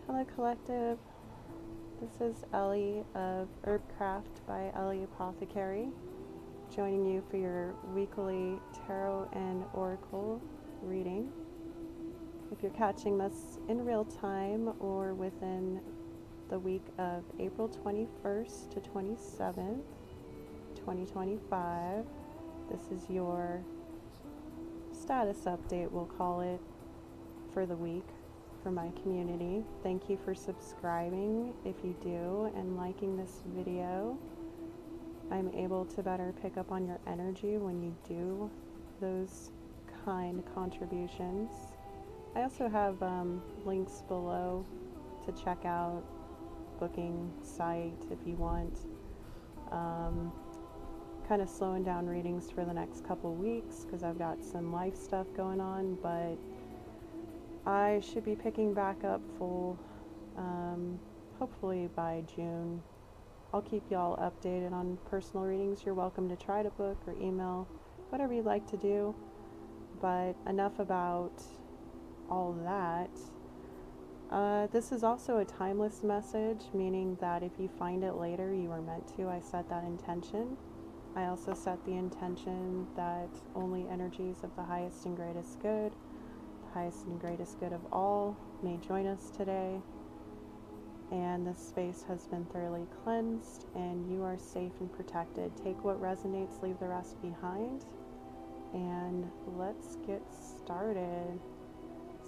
Hello Collective, this is Ellie of Herbcraft by Ellie Apothecary, joining you for your weekly tarot and oracle reading. If you're catching this in real time or within the week of April 21st to 27th, 2025, this is your status update, we'll call it, for the week. For my community. Thank you for subscribing if you do and liking this video. I'm able to better pick up on your energy when you do those kind kind I also have links below to check out booking site if you want. Kind of slowing down readings for the next couple weeks because I've got some life stuff going on, but I should be picking back up full, hopefully by June. I'll keep y'all updated on personal readings. You're welcome to try to book or email, whatever you'd like to do. But enough about all that. This is also a timeless message, meaning that if you find it later, you were meant to. I set that intention. I also set the intention that only energies of the highest and greatest good, highest and greatest good of all, may join us today, and this space has been thoroughly cleansed and you are safe and protected. Take what resonates, leave the rest behind, and let's get started.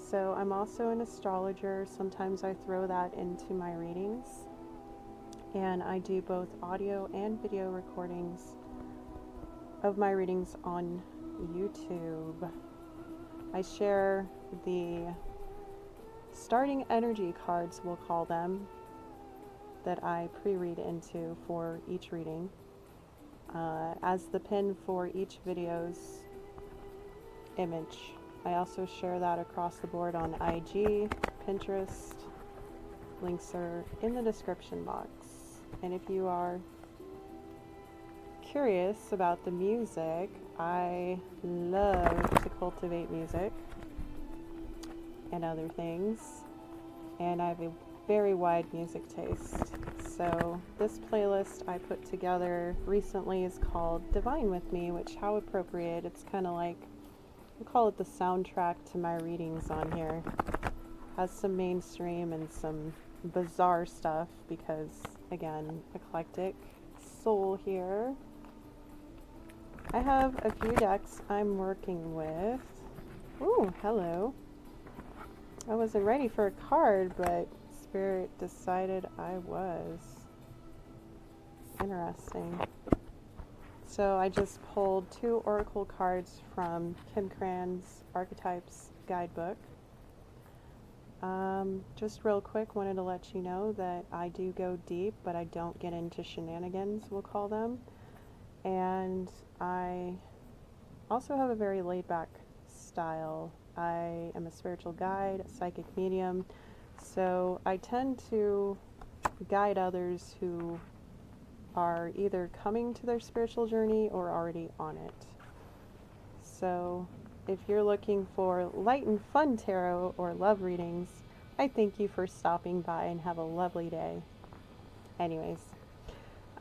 So I'm also an astrologer. Sometimes I throw that into my readings, and I do both audio and video recordings of my readings on YouTube. I share the starting energy cards, we'll call them, that I pre-read into for each reading as the pin for each video's image. I also share that across the board on IG, Pinterest. Links are in the description box. And if you are curious about the music, I love to cultivate music and other things, and I have a very wide music taste. So this playlist I put together recently is called Divine With Me, which, how appropriate. It's kind of like, we'll call it the soundtrack to my readings on here. Has some mainstream and some bizarre stuff because, again, eclectic soul here. I have a few decks I'm working with. Ooh, hello. I wasn't ready for a card, but Spirit decided I was. Interesting. So I just pulled 2 oracle cards from Kim Cran's Archetypes Guidebook. Just real quick, wanted to let you know that I do go deep, but I don't get into shenanigans, we'll call them. And I also have a very laid-back style. I am a spiritual guide, a psychic medium, so I tend to guide others who are either coming to their spiritual journey or already on it. So if you're looking for light and fun tarot or love readings, I thank you for stopping by and have a lovely day. Anyways,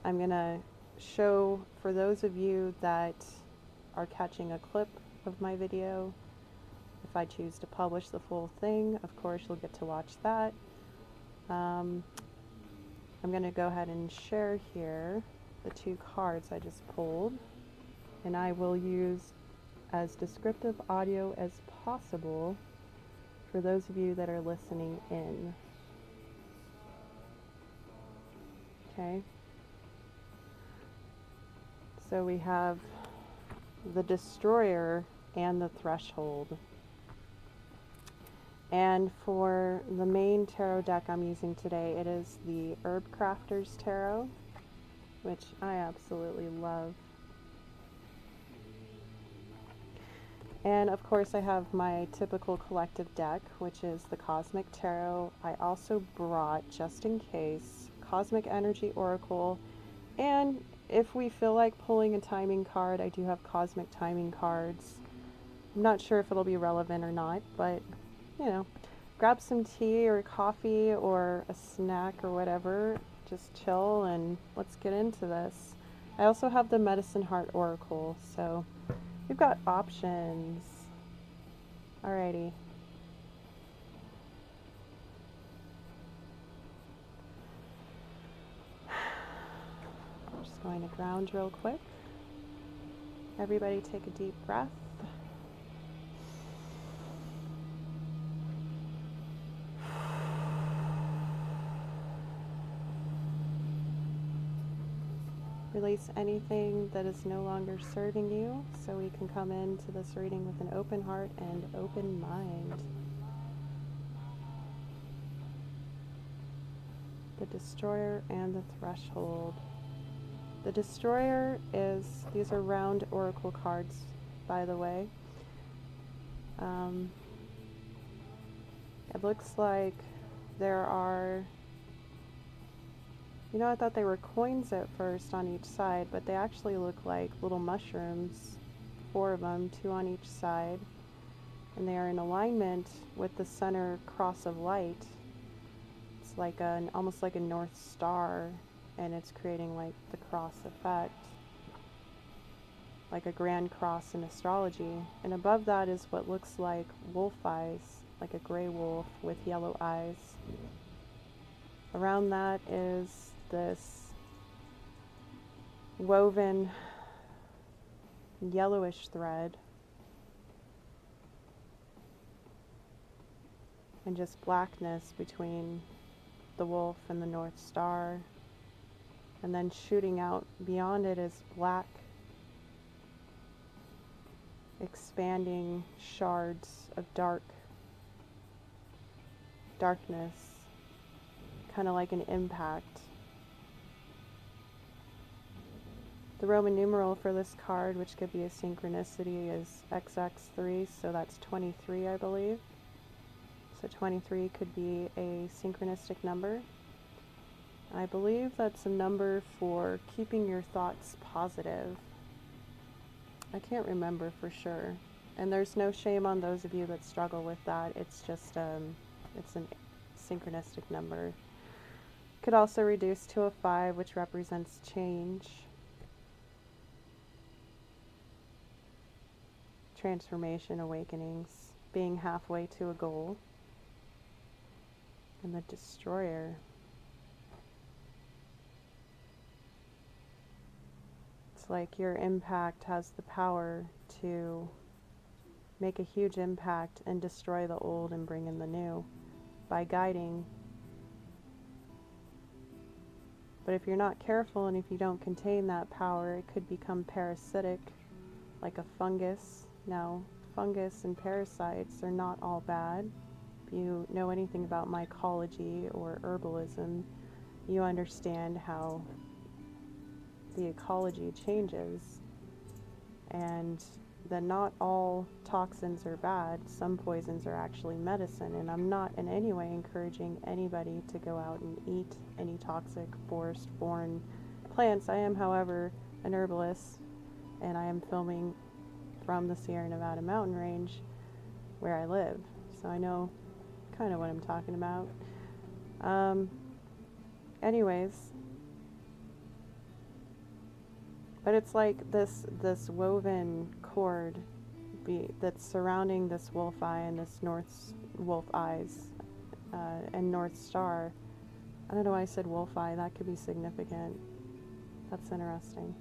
I'm gonna show, for those of you that are catching a clip of my video, if I choose to publish the full thing, of course you'll get to watch that. I'm going to go ahead and share here the 2 cards I just pulled, and I will use as descriptive audio as possible for those of you that are listening in. Okay. So we have the Destroyer and the Threshold. And for the main tarot deck I'm using today, it is the Herbcrafters Tarot, which I absolutely love. And of course I have my typical collective deck, which is the Cosmic Tarot. I also brought, just in case, Cosmic Energy Oracle, and if we feel like pulling a timing card, I do have Cosmic Timing cards. I'm not sure if it'll be relevant or not, but, you know, grab some tea or coffee or a snack or whatever. Just chill and let's get into this. I also have the Medicine Heart Oracle, so we've got options. Alrighty. I'm just going to ground real quick. Everybody take a deep breath. Release anything that is no longer serving you so we can come into this reading with an open heart and open mind. The Destroyer and the Threshold. The Destroyer is, these are round oracle cards, by the way. It looks like there are, you know, I thought they were coins at first on each side, but they actually look like little mushrooms, 4 of them, 2 on each side, and they are in alignment with the center cross of light. It's like almost like a North Star, and it's creating like the cross effect, like a grand cross in astrology. And above that is what looks like wolf eyes, like a gray wolf with yellow eyes. Around that is this woven yellowish thread, and just blackness between the wolf and the North Star. And then shooting out beyond it is black, expanding shards of darkness, kind of like an impact. The Roman numeral for this card, which could be a synchronicity, is XX3, so that's 23, I believe. So 23 could be a synchronistic number. I believe that's a number for keeping your thoughts positive. I can't remember for sure. And there's no shame on those of you that struggle with that. It's just, it's a synchronistic number. Could also reduce to a 5, which represents change, transformation, awakenings, being halfway to a goal. And the Destroyer. It's like your impact has the power to make a huge impact and destroy the old and bring in the new by guiding. But if you're not careful and if you don't contain that power, it could become parasitic, like a fungus. Now, fungus and parasites are not all bad. If you know anything about mycology or herbalism, you understand how the ecology changes, and that not all toxins are bad. Some poisons are actually medicine, and I'm not in any way encouraging anybody to go out and eat any toxic forest-born plants. I am, however, an herbalist, and I am filming from the Sierra Nevada mountain range where I live, so I know kind of what I'm talking about. Anyways, but it's like this woven cord that's surrounding this wolf eye and this wolf eyes and North Star. I don't know why I said wolf eye. That could be significant. That's interesting.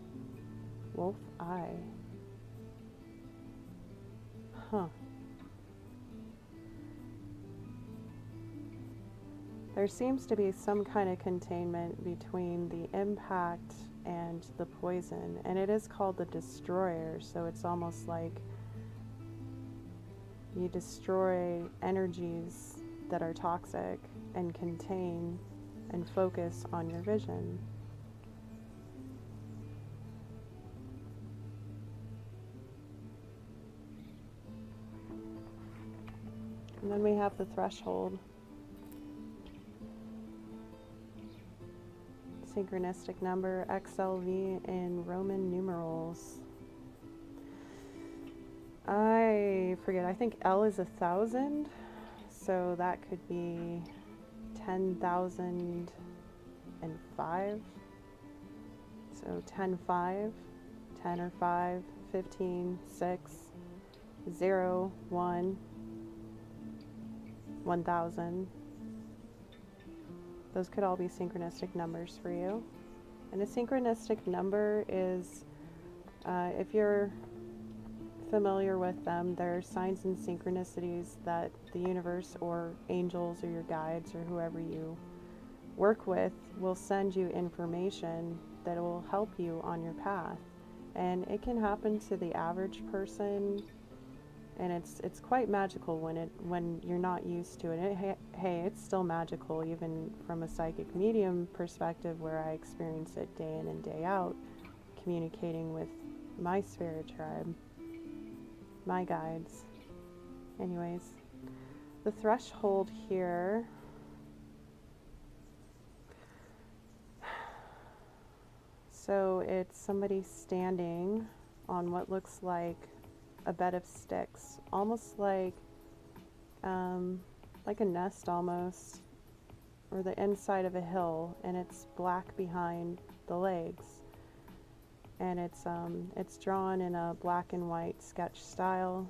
Wolf eye. Huh. There seems to be some kind of containment between the impact and the poison, and it is called the Destroyer, so it's almost like you destroy energies that are toxic and contain and focus on your vision. And then we have the Threshold. Synchronistic number XLV in Roman numerals. I forget, I think L is 1,000, So that could be 10,005. So 10, 5, 10 or 5, 15, 6, 0, 1, 1,000. Those could all be synchronistic numbers for you. And a synchronistic number is, if you're familiar with them, they're signs and synchronicities that the universe or angels or your guides or whoever you work with will send you information that will help you on your path. And it can happen to the average person, and it's quite magical when you're not used to it. Hey, it's still magical even from a psychic medium perspective, where I experience it day in and day out, communicating with my spirit tribe, my guides. Anyways, the threshold here, so it's somebody standing on what looks like a bed of sticks, almost like a nest almost, or the inside of a hill, and it's black behind the legs, and it's drawn in a black and white sketch style.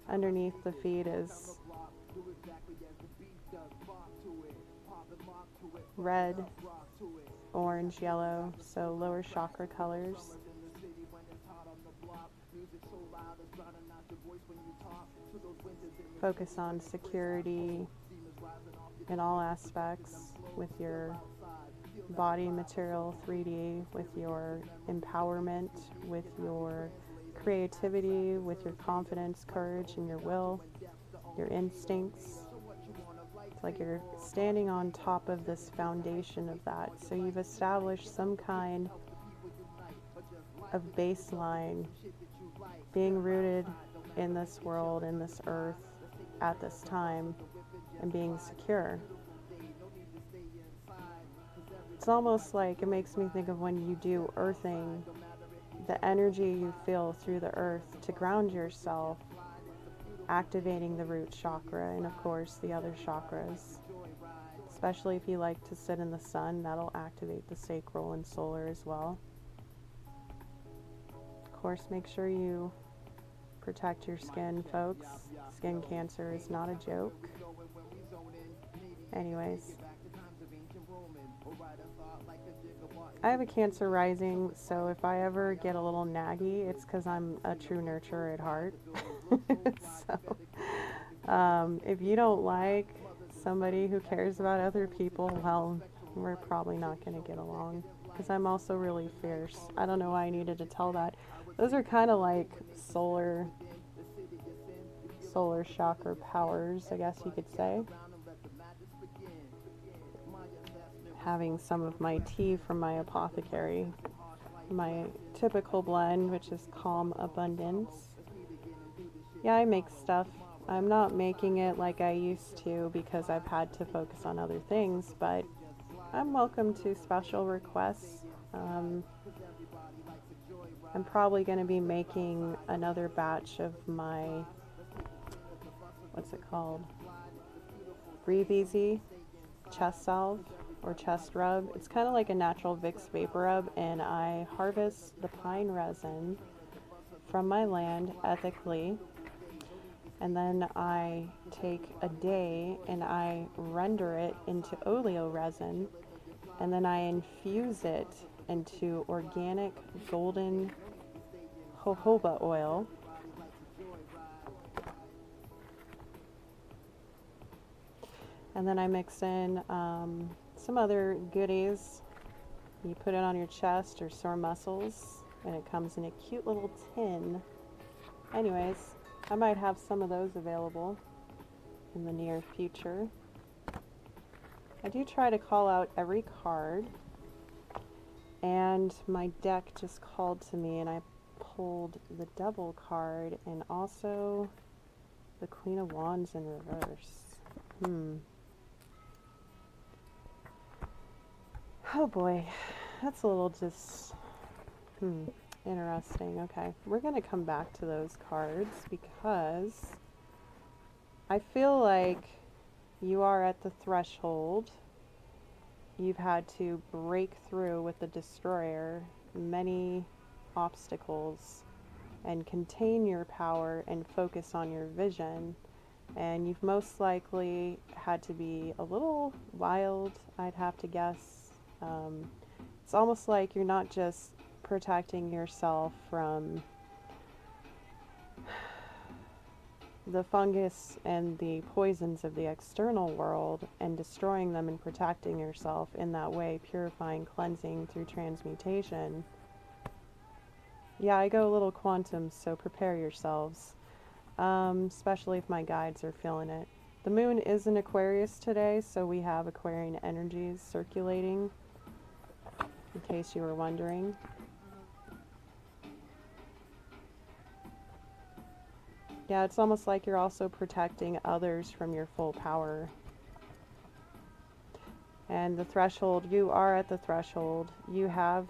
Underneath the feet is red, orange, yellow, so lower chakra colors. Focus on security in all aspects with your body, material, 3D, with your empowerment, with your creativity, with your confidence, courage, and your will, your instincts. It's like you're standing on top of this foundation of that. So you've established some kind of baseline, being rooted in this world, in this earth, at this time, and being secure. It's almost like, it makes me think of when you do earthing, the energy you feel through the earth to ground yourself, activating the root chakra, and of course the other chakras. Especially if you like to sit in the sun, that'll activate the sacral and solar as well. Of course, make sure you protect your skin, folks. Skin cancer is not a joke. Anyways, I have a Cancer rising, so if I ever get a little naggy, it's because I'm a true nurturer at heart. So, if you don't like somebody who cares about other people, well, we're probably not going to get along, because I'm also really fierce. I don't know why I needed to tell that. Those are kind of like solar chakra powers, I guess you could say. Having some of my tea from my apothecary, my typical blend, which is Calm Abundance. Yeah, I make stuff. I'm not making it like I used to because I've had to focus on other things, but I'm welcome to special requests. I'm probably going to be making another batch of my, what's it called? Breathe Easy chest salve or chest rub. It's kind of like a natural Vicks vapor rub, and I harvest the pine resin from my land ethically, and then I take a day and I render it into oleo resin, and then I infuse it into organic golden jojoba oil. And then I mix in some other goodies. You put it on your chest or sore muscles, and it comes in a cute little tin. Anyways, I might have some of those available in the near future. I do try to call out every card, and my deck just called to me, and I pulled the Devil card and also the Queen of Wands in reverse. Oh boy, that's a little just, Interesting. Okay. We're going to come back to those cards because I feel like you are at the threshold. You've had to break through with the destroyer many obstacles and contain your power and focus on your vision. And you've most likely had to be a little wild, I'd have to guess. It's almost like you're not just protecting yourself from the fungus and the poisons of the external world and destroying them and protecting yourself in that way, purifying, cleansing through transmutation. Yeah, I go a little quantum, so prepare yourselves, especially if my guides are feeling it. The moon is in Aquarius today, so we have Aquarian energies circulating, in case you were wondering. Yeah, it's almost like you're also protecting others from your full power. And the threshold, you are at the threshold. You have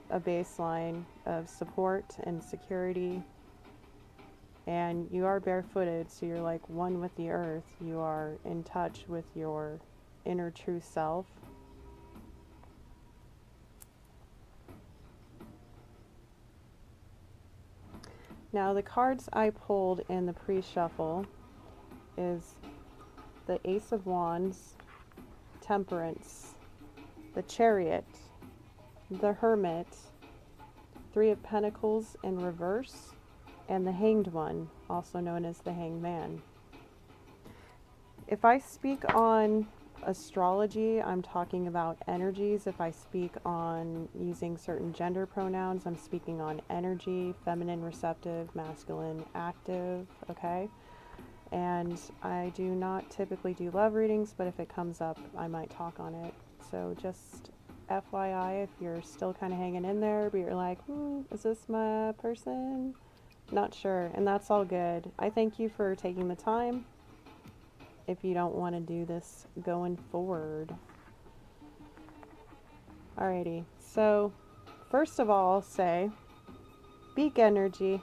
a baseline of support and security. And you are barefooted, so you're like one with the earth. You are in touch with your inner true self. Now, the cards I pulled in the pre-shuffle is the Ace of Wands, Temperance, the Chariot, the Hermit, Three of Pentacles in reverse, and the Hanged One, also known as the Hanged Man. If I speak on astrology, I'm talking about energies. If I speak on using certain gender pronouns, I'm speaking on energy, feminine, receptive, masculine, active, okay? And I do not typically do love readings, but if it comes up, I might talk on it. So just FYI, if you're still kind of hanging in there, but you're like, is this my person? Not sure, and that's all good. I thank you for taking the time. If you don't want to do this going forward. Alrighty, so first of all, I'll say beak energy.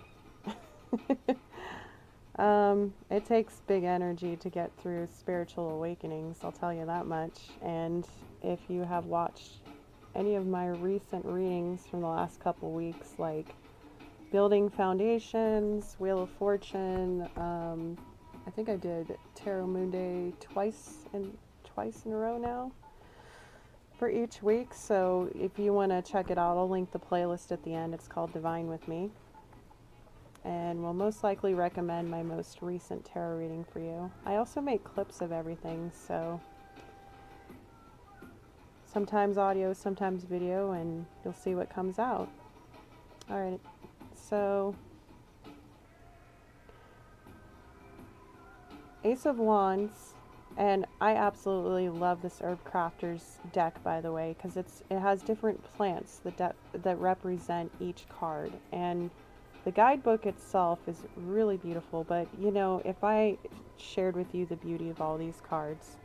It takes big energy to get through spiritual awakenings, I'll tell you that much. And if you have watched any of my recent readings from the last couple weeks, like Building Foundations, Wheel of Fortune, I think I did Tarot Moonday twice in a row now for each week. So if you want to check it out, I'll link the playlist at the end. It's called Divine with Me. And will most likely recommend my most recent tarot reading for you. I also make clips of everything, so sometimes audio, sometimes video, and you'll see what comes out. Alright, so Ace of Wands, and I absolutely love this Herbcrafter's deck, by the way, because it has different plants that represent each card, and the guidebook itself is really beautiful. But you know, if I shared with you the beauty of all these cards,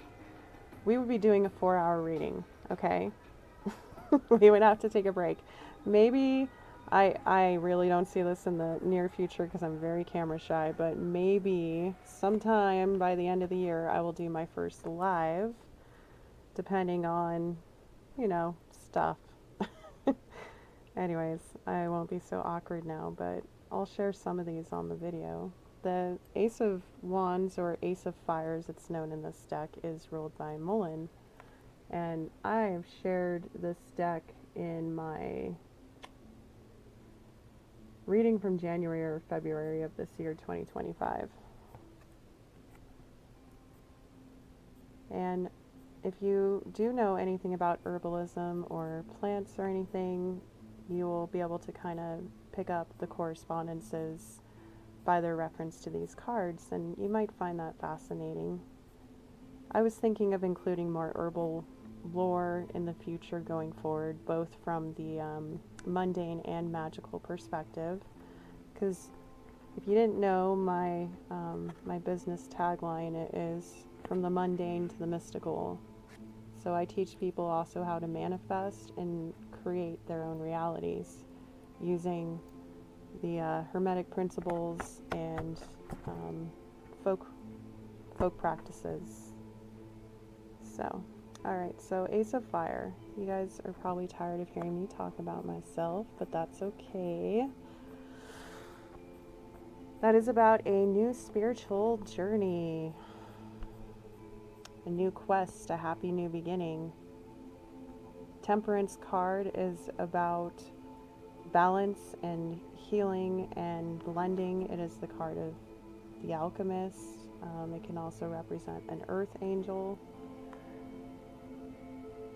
we would be doing a 4-hour reading, okay? We would have to take a break. Maybe I really don't see this in the near future because I'm very camera shy, but maybe sometime by the end of the year I will do my first live, depending on, you know, stuff. Anyways, I won't be so awkward now, but I'll share some of these on the video. The Ace of Wands, or Ace of Fires, it's known in this deck, is ruled by Mullen. And I have shared this deck in my reading from January or February of this year, 2025. And if you do know anything about herbalism or plants or anything, you will be able to kind of pick up the correspondences by their reference to these cards, and you might find that fascinating. I was thinking of including more herbal lore in the future going forward, both from the mundane and magical perspective, because if you didn't know, my business tagline is from the mundane to the mystical. So I teach people also how to manifest and create their own realities. using the Hermetic principles and folk practices. So, alright, so Ace of Fire. You guys are probably tired of hearing me talk about myself, but that's okay. That is about a new spiritual journey, a new quest, a happy new beginning. Temperance card is about balance and healing and blending. It is the card of the alchemist. It can also represent an earth angel.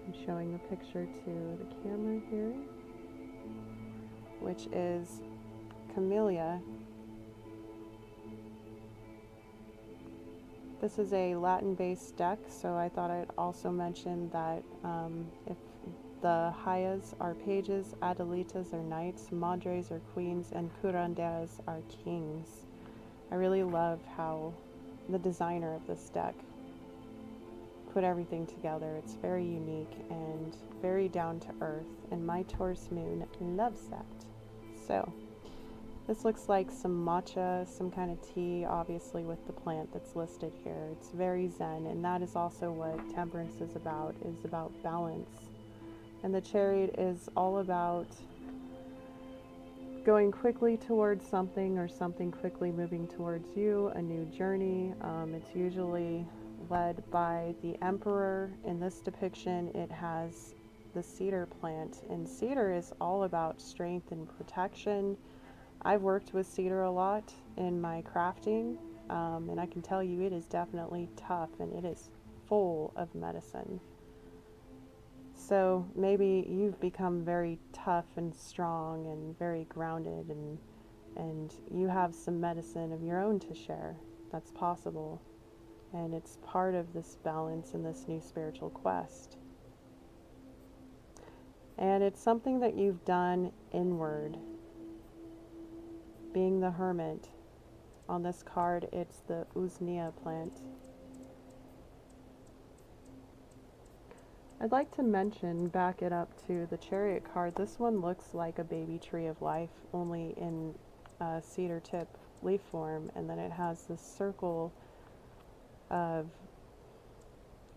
I'm showing a picture to the camera here, which is Camellia. This is a Latin-based deck, so I thought I'd also mention that if the Hayas are pages, Adelitas are knights, Madres are queens, and Curanderas are kings. I really love how the designer of this deck put everything together. It's very unique and very down to earth, and my Taurus moon loves that. So this looks like some matcha, some kind of tea, obviously with the plant that's listed here. It's very zen, and that is also what temperance is about balance. And the chariot is all about going quickly towards something or something quickly moving towards you, a new journey. It's usually led by the emperor. In this depiction, it has the cedar plant, and cedar is all about strength and protection. I've worked with cedar a lot in my crafting, and I can tell you it is definitely tough, and it is full of medicine. So maybe you've become very tough and strong and very grounded, and you have some medicine of your own to share. That's possible. And it's part of this balance in this new spiritual quest. And it's something that you've done inward. Being the hermit. On this card, it's the Usnea plant. I'd like to mention, back it up to the chariot card, this one looks like a baby tree of life, only in cedar tip leaf form, and then it has this circle of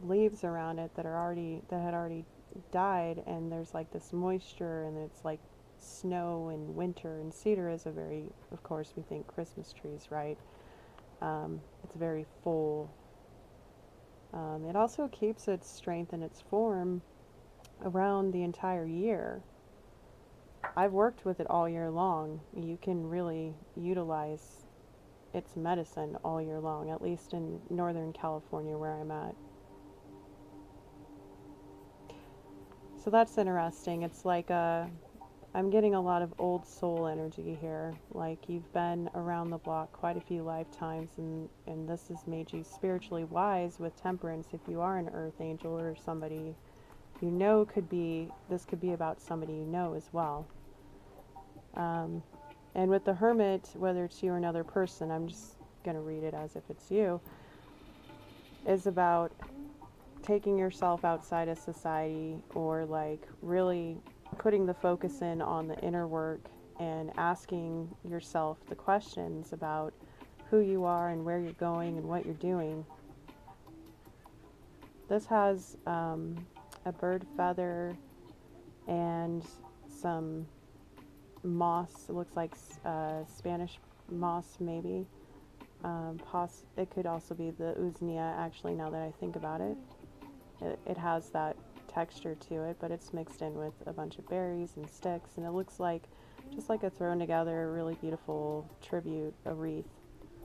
leaves around it that had already died, and there's like this moisture, and it's like snow and winter, and cedar is a very, of course we think Christmas trees, right? It's very full. It also keeps its strength and its form around the entire year. I've worked with it all year long. You can really utilize its medicine all year long, at least in Northern California where I'm at. So that's interesting. It's like I'm getting a lot of old soul energy here. Like you've been around the block quite a few lifetimes, and this has made you spiritually wise with temperance. If you are an earth angel or somebody you know, this could be about somebody you know as well. And with the hermit, whether it's you or another person, I'm just going to read it as if it's you, is about taking yourself outside of society, or like really putting the focus in on the inner work and asking yourself the questions about who you are and where you're going and what you're doing. This has a bird feather and some moss. It looks like Spanish moss, maybe. It could also be the Usnea, actually, now that I think about it. It has that texture to it, but it's mixed in with a bunch of berries and sticks, and it looks like just like a thrown together really beautiful tribute, a wreath,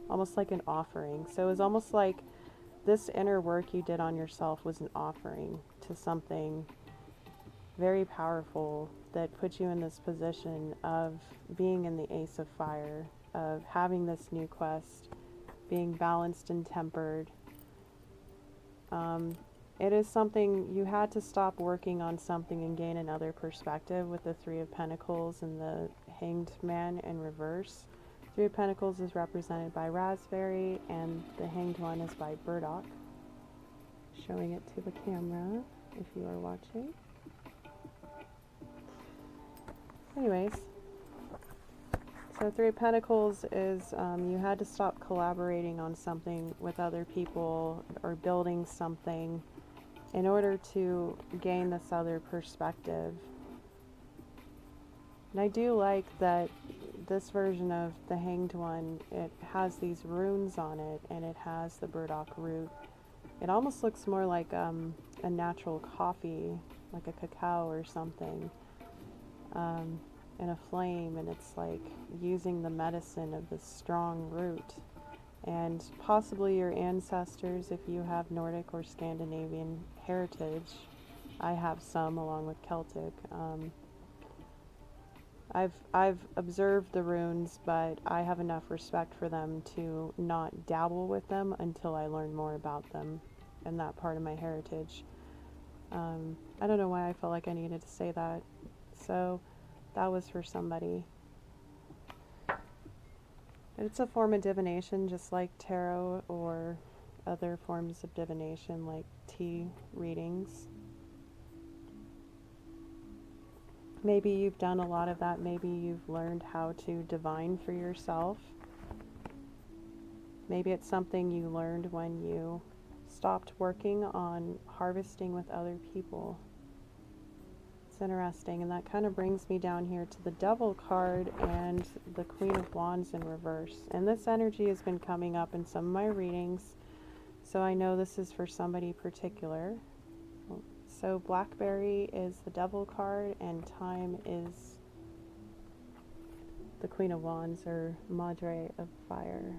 almost like an offering. So it was almost like this inner work you did on yourself was an offering to something very powerful that put you in this position of being in the Ace of Fire, of having this new quest, being balanced and tempered. It is something you had to stop working on something and gain another perspective with the Three of Pentacles and the Hanged Man in reverse. Three of Pentacles is represented by raspberry, and the Hanged One is by burdock. Showing it to the camera if you are watching. Anyways, So Three of Pentacles is you had to stop collaborating on something with other people or building something in order to gain this other perspective. And I do like that this version of the Hanged One, it has these runes on it and it has the burdock root. It almost looks more like a natural coffee, like a cacao or something, in a flame, and it's like using the medicine of this strong root. And possibly your ancestors, if you have Nordic or Scandinavian heritage. I have some along with Celtic. I've observed the runes, but I have enough respect for them to not dabble with them until I learn more about them and that part of my heritage. I don't know why I felt like I needed to say that. So that was for somebody. It's a form of divination, just like tarot or other forms of divination like tea readings. Maybe you've done a lot of that. Maybe you've learned how to divine for yourself. Maybe it's something you learned when you stopped working on harvesting with other people. It's interesting, and that kind of brings me down here to the Devil card and the Queen of Wands in reverse. And this energy has been coming up in some of my readings, so I know this is for somebody particular. So Blackberry is the Devil card, and Time is the Queen of Wands, or Madre of Fire.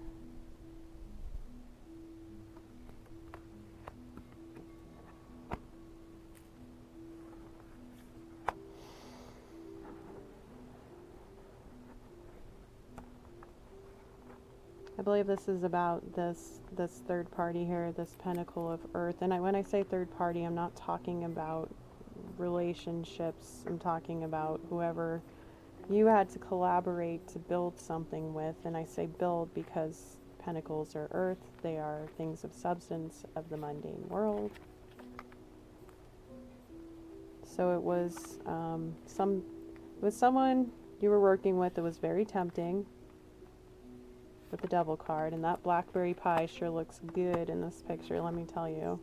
I believe this is about this third party here, this Pentacle of Earth. And when I say third party, I'm not talking about relationships. I'm talking about whoever you had to collaborate to build something with. And I say build because pentacles are earth. They are things of substance of the mundane world. So it was someone you were working with that was very tempting with the Devil card, and that blackberry pie sure looks good in this picture, let me tell you.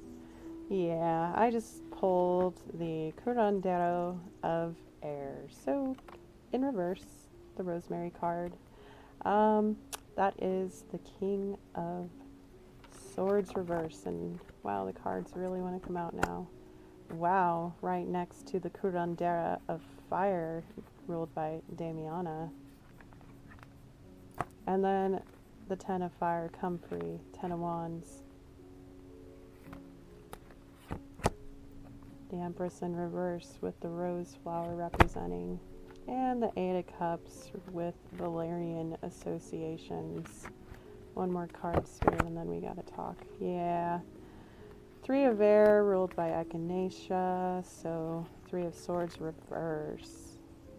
Yeah, I just pulled the Curandero of Air. So in reverse, the Rosemary card. That is the King of Swords reverse, and wow, the cards really want to come out now. Wow, right next to the Curandera of Fire, ruled by Damiana. And then the Ten of Fire, Comfrey, Ten of Wands. The Empress in reverse with the rose flower representing. And the Eight of Cups with Valerian associations. One more card, Spirit, and then we gotta talk. Yeah. Three of Air, ruled by Echinacea. So, Three of Swords reverse.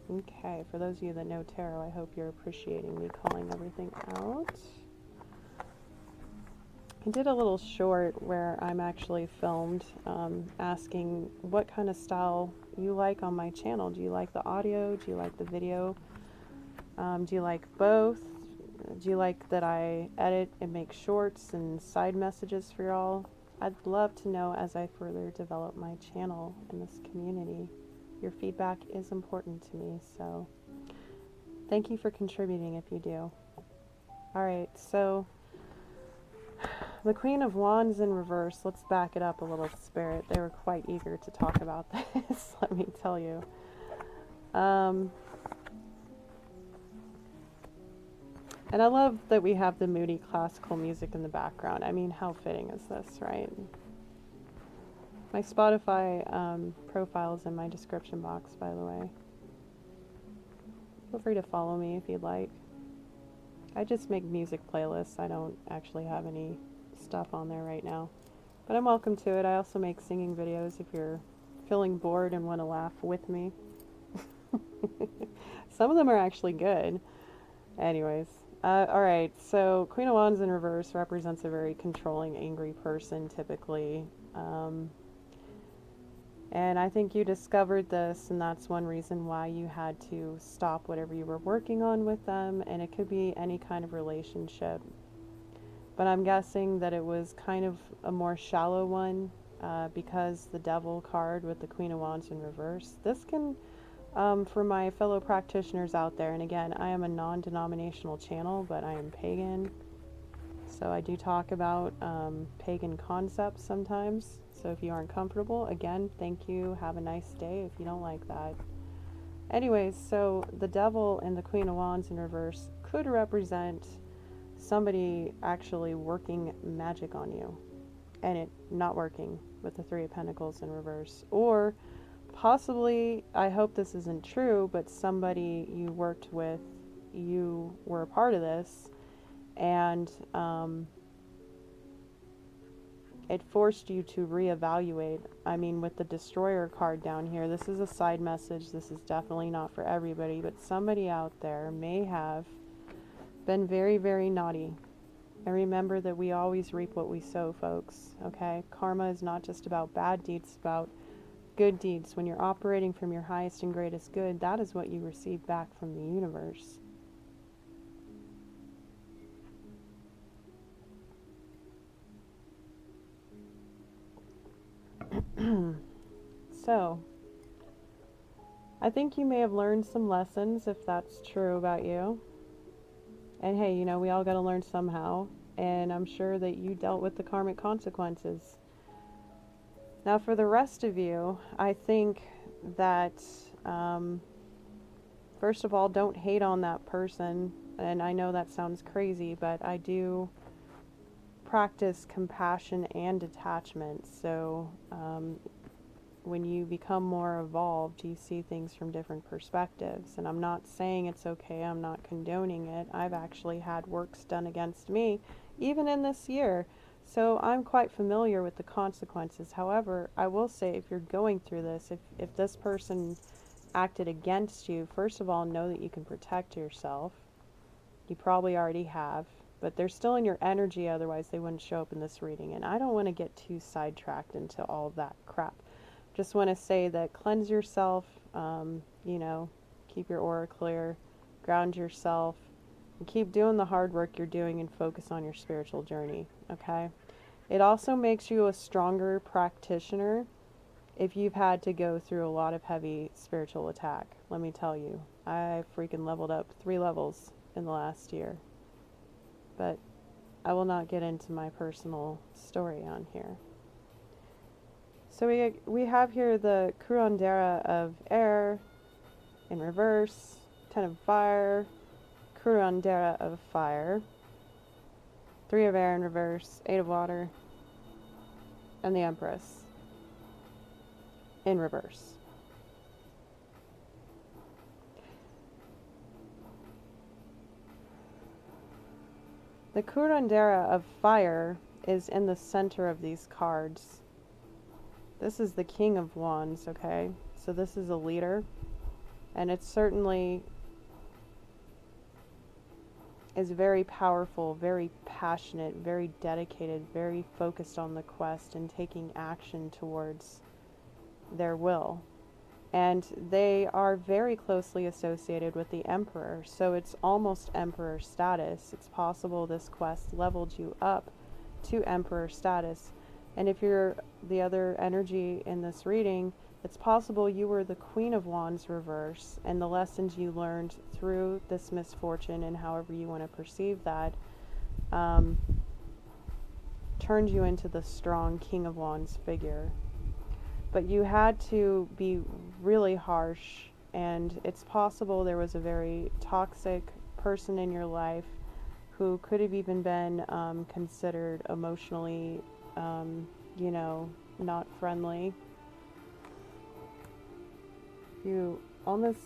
Okay, for those of you that know tarot, I hope you're appreciating me calling everything out. I did a little short where I'm actually filmed asking what kind of style you like on my channel. Do you like the audio? Do you like the video? Do you like both? Do you like that I edit and make shorts and side messages for y'all? I'd love to know as I further develop my channel in this community. Your feedback is important to me, so thank you for contributing if you do. Alright, so the Queen of Wands in reverse. Let's back it up a little, Spirit. They were quite eager to talk about this, let me tell you. And I love that we have the moody classical music in the background. I mean, how fitting is this, right? My Spotify profile is in my description box, by the way. Feel free to follow me if you'd like. I just make music playlists. I don't actually have any stuff on there right now. But I'm welcome to it. I also make singing videos if you're feeling bored and want to laugh with me. Some of them are actually good. Anyways. Alright, so Queen of Wands in reverse represents a very controlling, angry person, typically. And I think you discovered this, and that's one reason why you had to stop whatever you were working on with them. And it could be any kind of relationship. But I'm guessing that it was kind of a more shallow one, because the Devil card with the Queen of Wands in reverse. This can, for my fellow practitioners out there, and again, I am a non-denominational channel, but I am pagan. So I do talk about pagan concepts sometimes. So if you aren't comfortable, again, thank you. Have a nice day if you don't like that. Anyways, so the Devil and the Queen of Wands in reverse could represent somebody actually working magic on you and it not working with the Three of Pentacles in reverse. Or possibly, I hope this isn't true, but somebody you worked with, you were a part of this, and it forced you to reevaluate. I mean, with the Destroyer card down here, this is a side message. This is definitely not for everybody, but somebody out there may have been very, very naughty. And remember that we always reap what we sow, folks, okay? Karma is not just about bad deeds, it's about good deeds. When you're operating from your highest and greatest good, that is what you receive back from the universe. So, I think you may have learned some lessons, if that's true about you. And hey, you know, we all got to learn somehow. And I'm sure that you dealt with the karmic consequences. Now, for the rest of you, I think that, first of all, don't hate on that person. And I know that sounds crazy, but I do practice compassion and detachment. So, when you become more evolved, you see things from different perspectives. And I'm not saying it's okay, I'm not condoning it. I've actually had works done against me, even in this year. So I'm quite familiar with the consequences. However, I will say, if you're going through this, if this person acted against you, first of all, know that you can protect yourself. You probably already have, but they're still in your energy, otherwise they wouldn't show up in this reading. And I don't want to get too sidetracked into all of that crap. Just want to say that cleanse yourself, you know, keep your aura clear, ground yourself, and keep doing the hard work you're doing and focus on your spiritual journey, okay? It also makes you a stronger practitioner if you've had to go through a lot of heavy spiritual attack. Let me tell you, I freaking leveled up 3 levels in the last year. But I will not get into my personal story on here. So we have here the Curandera of air in reverse, 10 of fire, Curandera of fire, 3 of air in reverse, 8 of water, and the Empress in reverse. The Curandera of fire is in the center of these cards. This is the King of Wands, okay? So this is a leader, and it certainly is very powerful, very passionate, very dedicated, very focused on the quest and taking action towards their will. And they are very closely associated with the Emperor, so it's almost Emperor status. It's possible this quest leveled you up to Emperor status. And if you're the other energy in this reading, it's possible you were the Queen of Wands reverse, and the lessons you learned through this misfortune, and however you want to perceive that, turned you into the strong King of Wands figure. But you had to be really harsh, and it's possible there was a very toxic person in your life who could have even been considered emotionally you know, not friendly. On this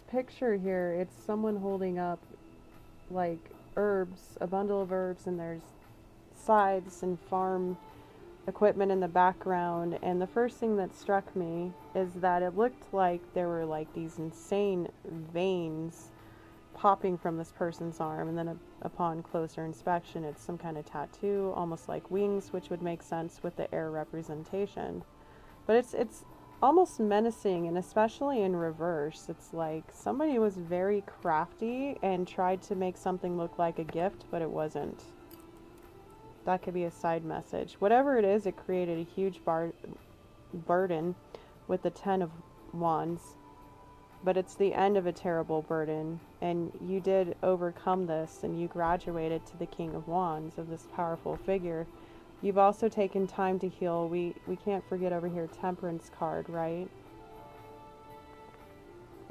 picture here, it's someone holding up like herbs, a bundle of herbs, and there's scythes and farm equipment in the background. And the first thing that struck me is that it looked like there were like these insane veins popping from this person's arm, and then upon closer inspection it's some kind of tattoo, almost like wings, which would make sense with the air representation. But it's almost menacing, and especially in reverse, it's like somebody was very crafty and tried to make something look like a gift, but it wasn't. That could be a side message. Whatever it is, it created a huge burden with the 10 of Wands. But it's the end of a terrible burden, and you did overcome this, and you graduated to the King of Wands, of this powerful figure. You've also taken time to heal. We can't forget over here Temperance card, right?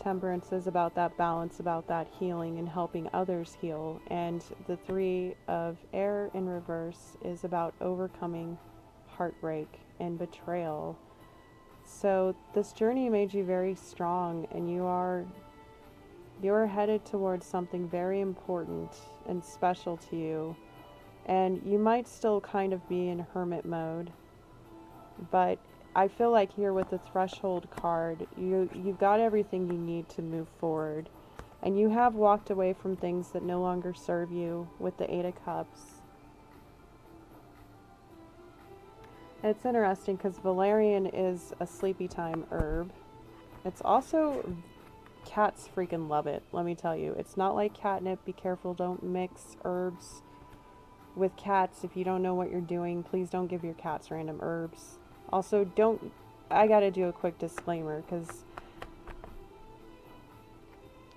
Temperance is about that balance, about that healing and helping others heal. And the 3 of Air in reverse is about overcoming heartbreak and betrayal. So this journey made you very strong, and you are headed towards something very important and special to you. And you might still kind of be in hermit mode, but I feel like here with the Threshold card, you've got everything you need to move forward. And you have walked away from things that no longer serve you with the 8 of Cups. It's interesting because valerian is a sleepy time herb. It's also, cats freaking love it, let me tell you. It's not like catnip. Be careful, don't mix herbs with cats. If you don't know what you're doing, please don't give your cats random herbs. Also, I gotta do a quick disclaimer, because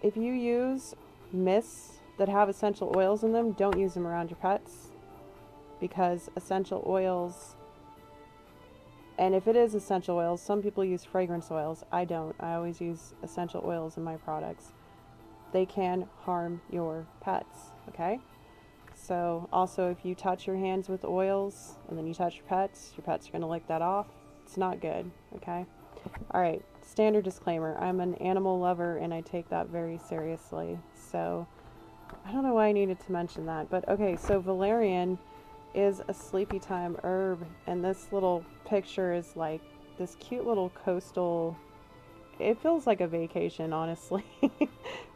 if you use mists that have essential oils in them, don't use them around your pets, because essential oils, and if it is essential oils, some people use fragrance oils. I don't. I always use essential oils in my products. They can harm your pets, okay? So also, if you touch your hands with oils and then you touch your pets are going to lick that off. It's not good, okay? All right, standard disclaimer. I'm an animal lover and I take that very seriously. So I don't know why I needed to mention that, but okay, so valerian is a sleepy time herb, and this little picture is like this cute little coastal, it feels like a vacation, honestly.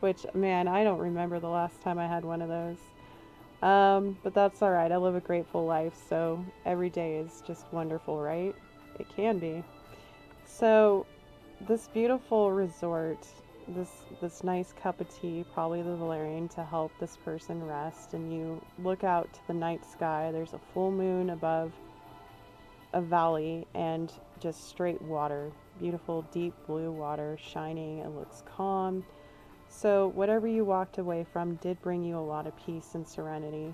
Which, man, I don't remember the last time I had one of those. But that's alright. I live a grateful life, so every day is just wonderful, right? It can be. So this beautiful resort, this nice cup of tea, probably the valerian, to help this person rest, and you look out to the night sky. There's a full moon above a valley and just straight water, beautiful deep blue water shining. It looks calm. So whatever you walked away from did bring you a lot of peace and serenity.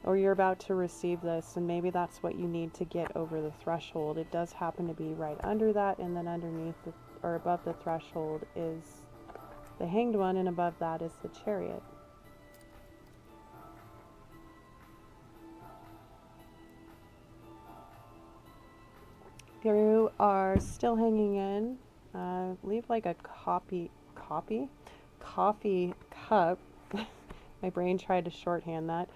Or you're about to receive this, and maybe that's what you need to get over the threshold. It does happen to be right under that, and then underneath or above the threshold is the Hanged One, and above that is the Chariot. If you are still hanging in, leave like a coffee cup. My brain tried to shorthand that.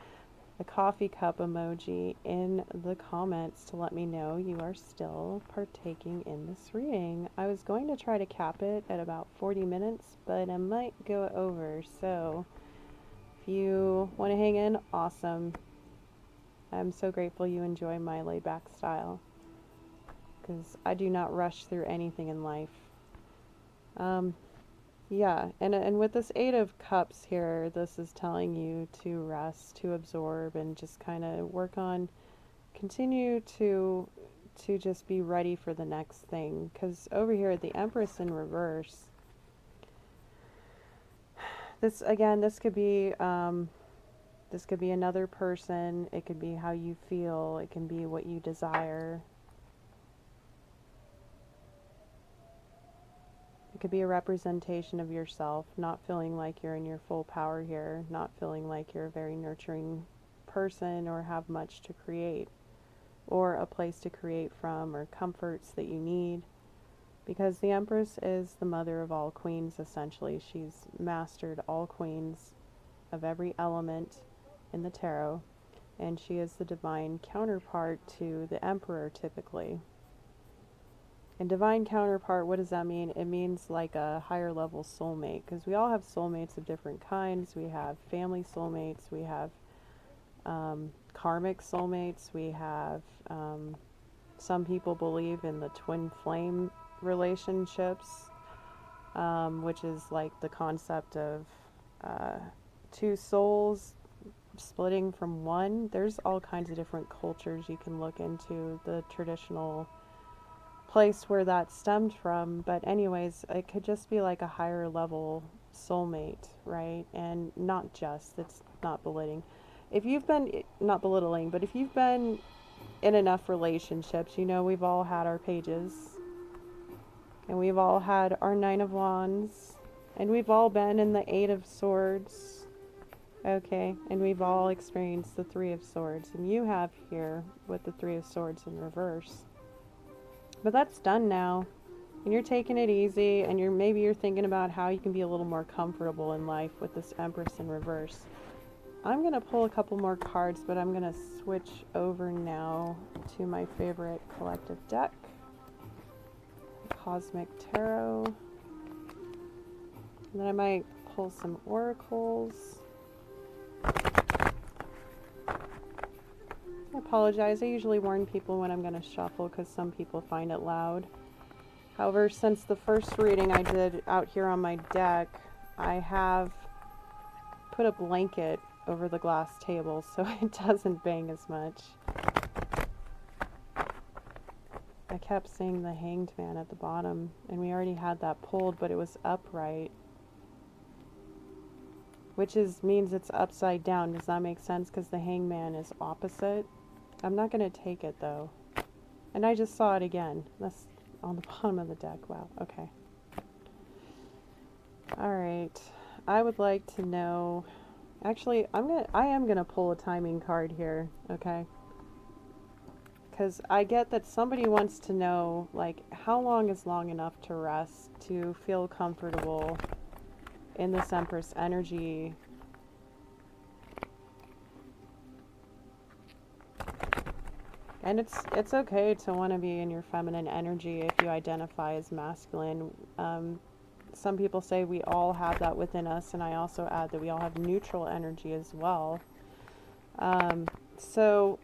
A coffee cup emoji in the comments to let me know you are still partaking in this reading. I was going to try to cap it at about 40 minutes, but I might go over. So if you want to hang in, awesome. I'm so grateful you enjoy my laid back style, because I do not rush through anything in life. Yeah, and with this 8 of Cups here, this is telling you to rest, to absorb, and just kind of work on, continue to just be ready for the next thing. Because over here, the Empress in reverse, this could be another person. It could be how you feel. It can be what you desire. It could be a representation of yourself, not feeling like you're in your full power here, not feeling like you're a very nurturing person or have much to create, or a place to create from, or comforts that you need. Because the Empress is the mother of all queens, essentially. She's mastered all queens of every element in the tarot, and she is the divine counterpart to the Emperor, typically. And divine counterpart, what does that mean? It means like a higher level soulmate, because we all have soulmates of different kinds. We have family soulmates, we have karmic soulmates, we have some people believe in the twin flame relationships, which is like the concept of two souls splitting from one. There's all kinds of different cultures you can look into, the traditional place where that stemmed from. But anyways, it could just be like a higher level soulmate, right? And not just, it's not belittling. If you've been, not belittling, but if you've been in enough relationships, you know, we've all had our pages, and we've all had our Nine of Wands, and we've all been in the Eight of Swords, okay, and we've all experienced the Three of Swords, and you have here with the Three of Swords in reverse. But that's done now, and you're taking it easy, and maybe you're thinking about how you can be a little more comfortable in life with this Empress in reverse. I'm going to pull a couple more cards, but I'm going to switch over now to my favorite collective deck, Cosmic Tarot. And then I might pull some oracles. I apologize. I usually warn people when I'm going to shuffle because some people find it loud. However, since the first reading I did out here on my deck, I have put a blanket over the glass table so it doesn't bang as much. I kept seeing the Hanged Man at the bottom, and we already had that pulled, but it was upright, which means it's upside down. Does that make sense? Because the Hanged Man is opposite. I'm not going to take it though. And I just saw it again. That's on the bottom of the deck. Wow. Okay. All right. I would like to know. Actually, I am gonna pull a timing card here, okay? Because I get that somebody wants to know, like, how long is long enough to rest, to feel comfortable in this Empress energy. And it's okay to want to be in your feminine energy if you identify as masculine. Some people say we all have that within us, and I also add that we all have neutral energy as well. So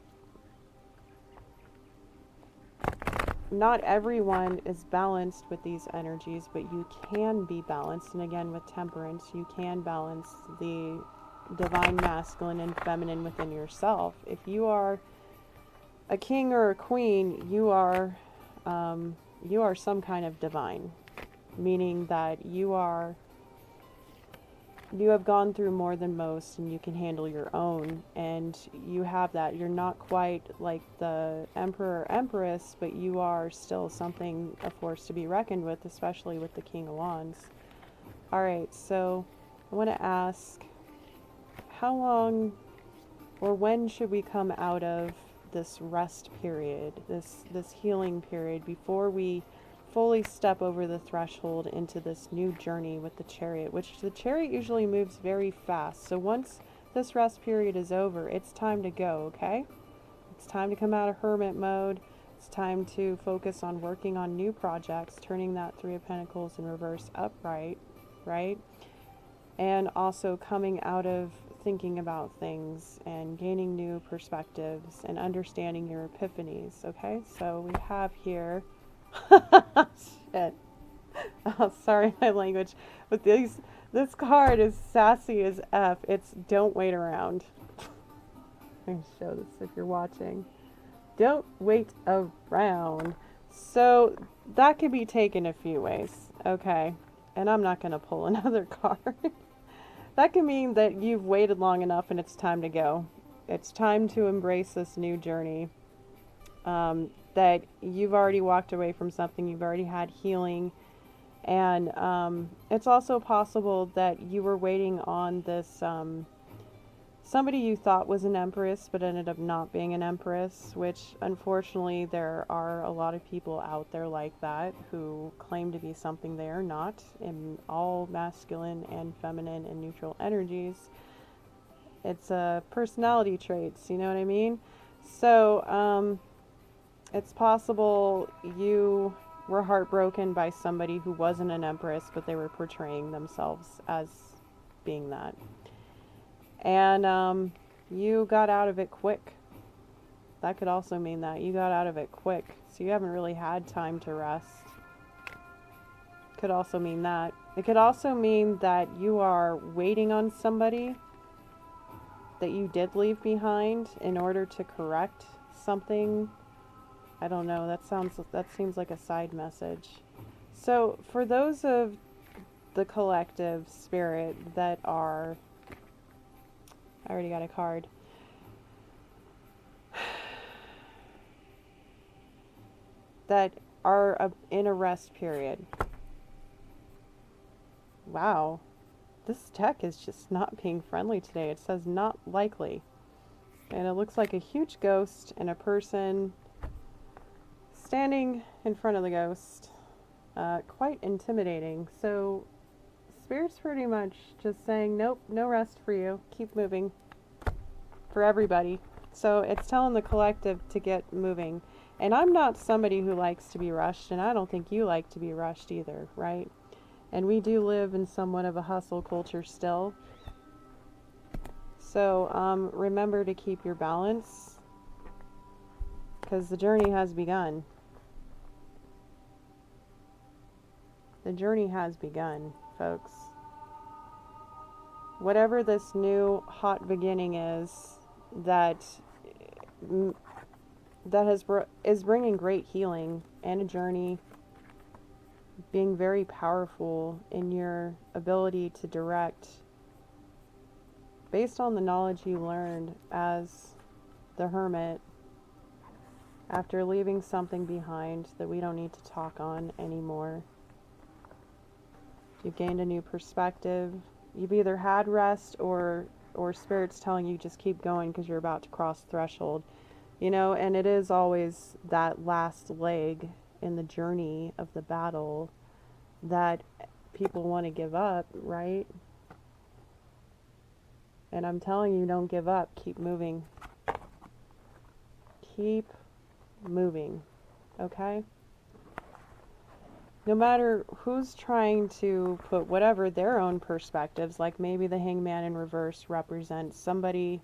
not everyone is balanced with these energies, but you can be balanced. And again, with temperance, you can balance the divine masculine and feminine within yourself. If you are a king or a queen, you are some kind of divine, meaning that you have gone through more than most, and you can handle your own, and you have that. You're not quite like the emperor or empress, but you are still something, a force to be reckoned with, especially with the King of Wands. All right, so I want to ask, how long or when should we come out of this rest period, this healing period, before we fully step over the threshold into this new journey with the Chariot, which the Chariot usually moves very fast. So once this rest period is over, it's time to go, okay? It's time to come out of hermit mode. It's time to focus on working on new projects, turning that Three of Pentacles in reverse upright, right? And also coming out of thinking about things and gaining new perspectives and understanding your epiphanies, okay? So we have here shit. Oh, sorry, my language. But this card is sassy as F. It's don't wait around. Let me show this if you're watching. Don't wait around. So that could be taken a few ways, okay? And I'm not going to pull another card. That can mean that you've waited long enough and it's time to go. It's time to embrace this new journey. That you've already walked away from something, you've already had healing, and it's also possible that you were waiting on this somebody you thought was an empress but ended up not being an empress, which unfortunately there are a lot of people out there like that who claim to be something they are not, in all masculine and feminine and neutral energies. It's personality traits, you know what I mean? So it's possible you were heartbroken by somebody who wasn't an empress, but they were portraying themselves as being that. And you got out of it quick. That could also mean that you got out of it quick, so you haven't really had time to rest. Could also mean that. It could also mean that you are waiting on somebody that you did leave behind in order to correct something. I don't know, that seems like a side message. So for those of the collective spirit that are, I already got a card. That are in a rest period. Wow, this deck is just not being friendly today. It says not likely. And it looks like a huge ghost and a person standing in front of the ghost. Quite intimidating. So Spirit's pretty much just saying, nope, no rest for you. Keep moving. For everybody. So it's telling the collective to get moving. And I'm not somebody who likes to be rushed, and I don't think you like to be rushed either, right? And we do live in somewhat of a hustle culture still. So remember to keep your balance, because the journey has begun. The journey has begun, folks. Whatever this new hot beginning is that is bringing great healing and a journey, being very powerful in your ability to direct based on the knowledge you learned as the hermit after leaving something behind that we don't need to talk on anymore. You've gained a new perspective. You've either had rest or Spirit's telling you just keep going because you're about to cross threshold. You know, and it is always that last leg in the journey of the battle that people want to give up, right? And I'm telling you, don't give up. Keep moving. Keep moving, okay? No matter who's trying to put whatever their own perspectives, like maybe the Hangman in reverse represents somebody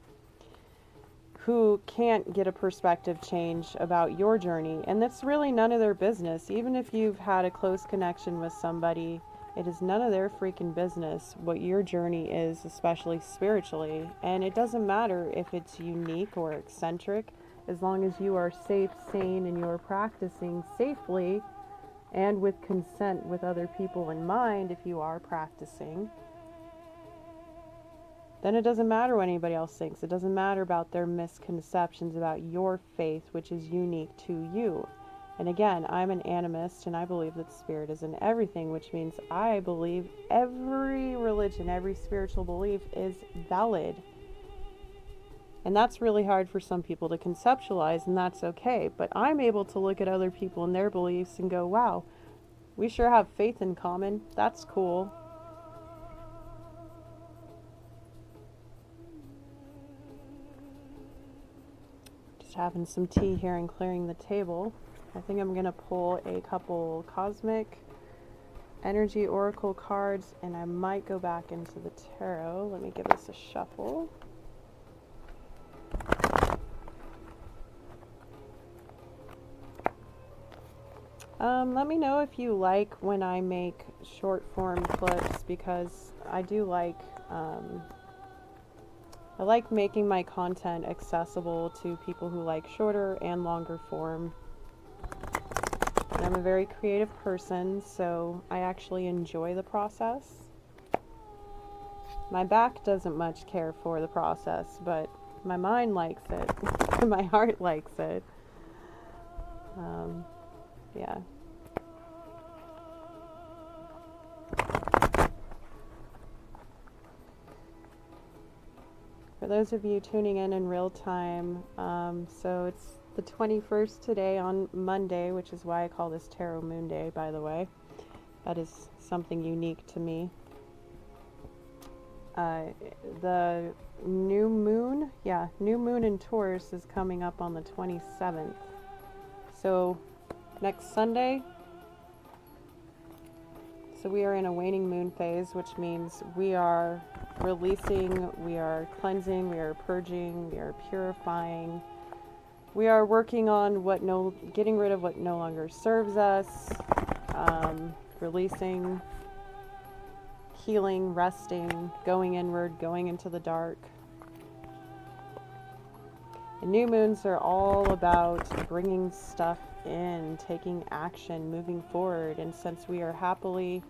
who can't get a perspective change about your journey, and that's really none of their business. Even if you've had a close connection with somebody, it is none of their freaking business what your journey is, especially spiritually. And it doesn't matter if it's unique or eccentric, as long as you are safe, sane, and you're practicing safely and with consent with other people in mind. If you are practicing, then it doesn't matter what anybody else thinks. It doesn't matter about their misconceptions about your faith, which is unique to you. And again, I'm an animist, and I believe that spirit is in everything, which means I believe every religion, every spiritual belief is valid. And that's really hard for some people to conceptualize, and that's okay. But I'm able to look at other people and their beliefs and go, wow, we sure have faith in common. That's cool. Having some tea here and clearing the table. I think I'm going to pull a couple cosmic energy oracle cards, and I might go back into the tarot. Let me give this a shuffle. Let me know if you like when I make short form clips, because I do like I like making my content accessible to people who like shorter and longer form. And I'm a very creative person, so I actually enjoy the process. My back doesn't much care for the process, but my mind likes it. My heart likes it. Yeah. For those of you tuning in real time, so it's the 21st today on Monday, which is why I call this Tarot Moonday, by the way. That is something unique to me. The new moon in Taurus is coming up on the 27th. So next Sunday, So we are in a waning moon phase, which means we are releasing, we are cleansing, we are purging, we are purifying. We are working on getting rid of what no longer serves us, releasing, healing, resting, going inward, going into the dark. And new moons are all about bringing stuff in, taking action, moving forward. And since we are happily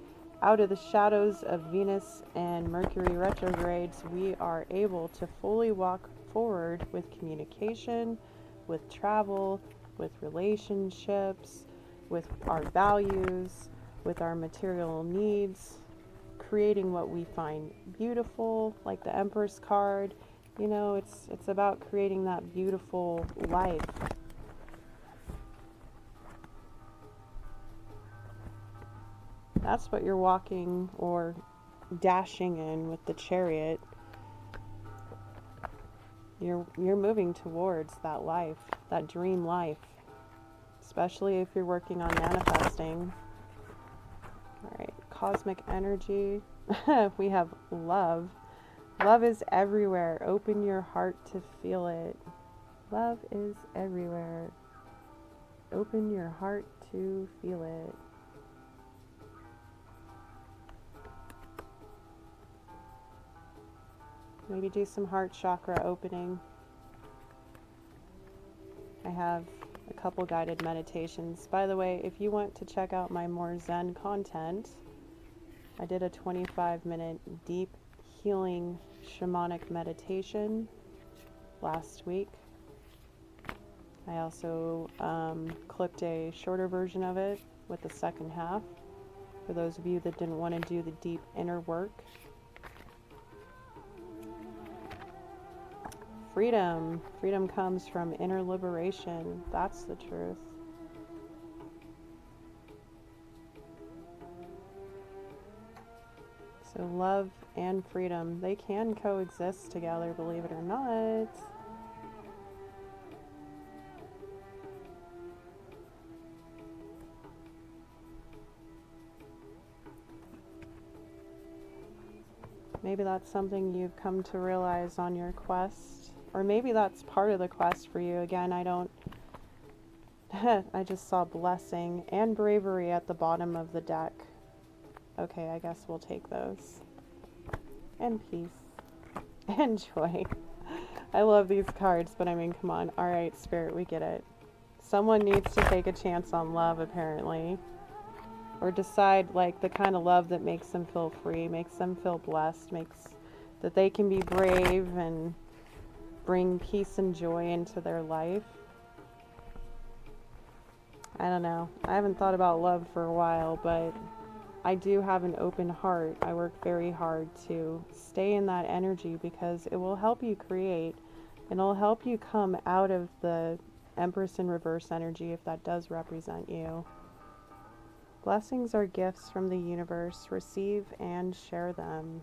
out of the shadows of Venus and Mercury retrogrades, we are able to fully walk forward with communication, with travel, with relationships, with our values, with our material needs, creating what we find beautiful, like the Empress card. You know, it's about creating that beautiful life. That's what you're walking or dashing in with the Chariot. You're moving towards that life, that dream life, especially if you're working on manifesting. All right, cosmic energy. We have love. Love is everywhere. Open your heart to feel it. Love is everywhere. Open your heart to feel it. Maybe do some heart chakra opening. I have a couple guided meditations. By the way, if you want to check out my more Zen content, I did a 25-minute deep healing shamanic meditation last week. I also clipped a shorter version of it with the second half for those of you that didn't want to do the deep inner work. Freedom. Freedom comes from inner liberation. That's the truth. So love and freedom, they can coexist together, believe it or not. Maybe that's something you've come to realize on your quest, or maybe that's part of the quest for you. Again, I don't I just saw blessing and bravery at the bottom of the deck. Okay, I guess we'll take those. And peace. And joy. I love these cards, but I mean, come on. All right, Spirit, we get it. Someone needs to take a chance on love, apparently. Or decide, like, the kind of love that makes them feel free, makes them feel blessed, makes that they can be brave and bring peace and joy into their life. I don't know. I haven't thought about love for a while, but I do have an open heart. I work very hard to stay in that energy because it will help you create, and it'll help you come out of the Empress in reverse energy if that does represent you. Blessings are gifts from the universe. Receive and share them.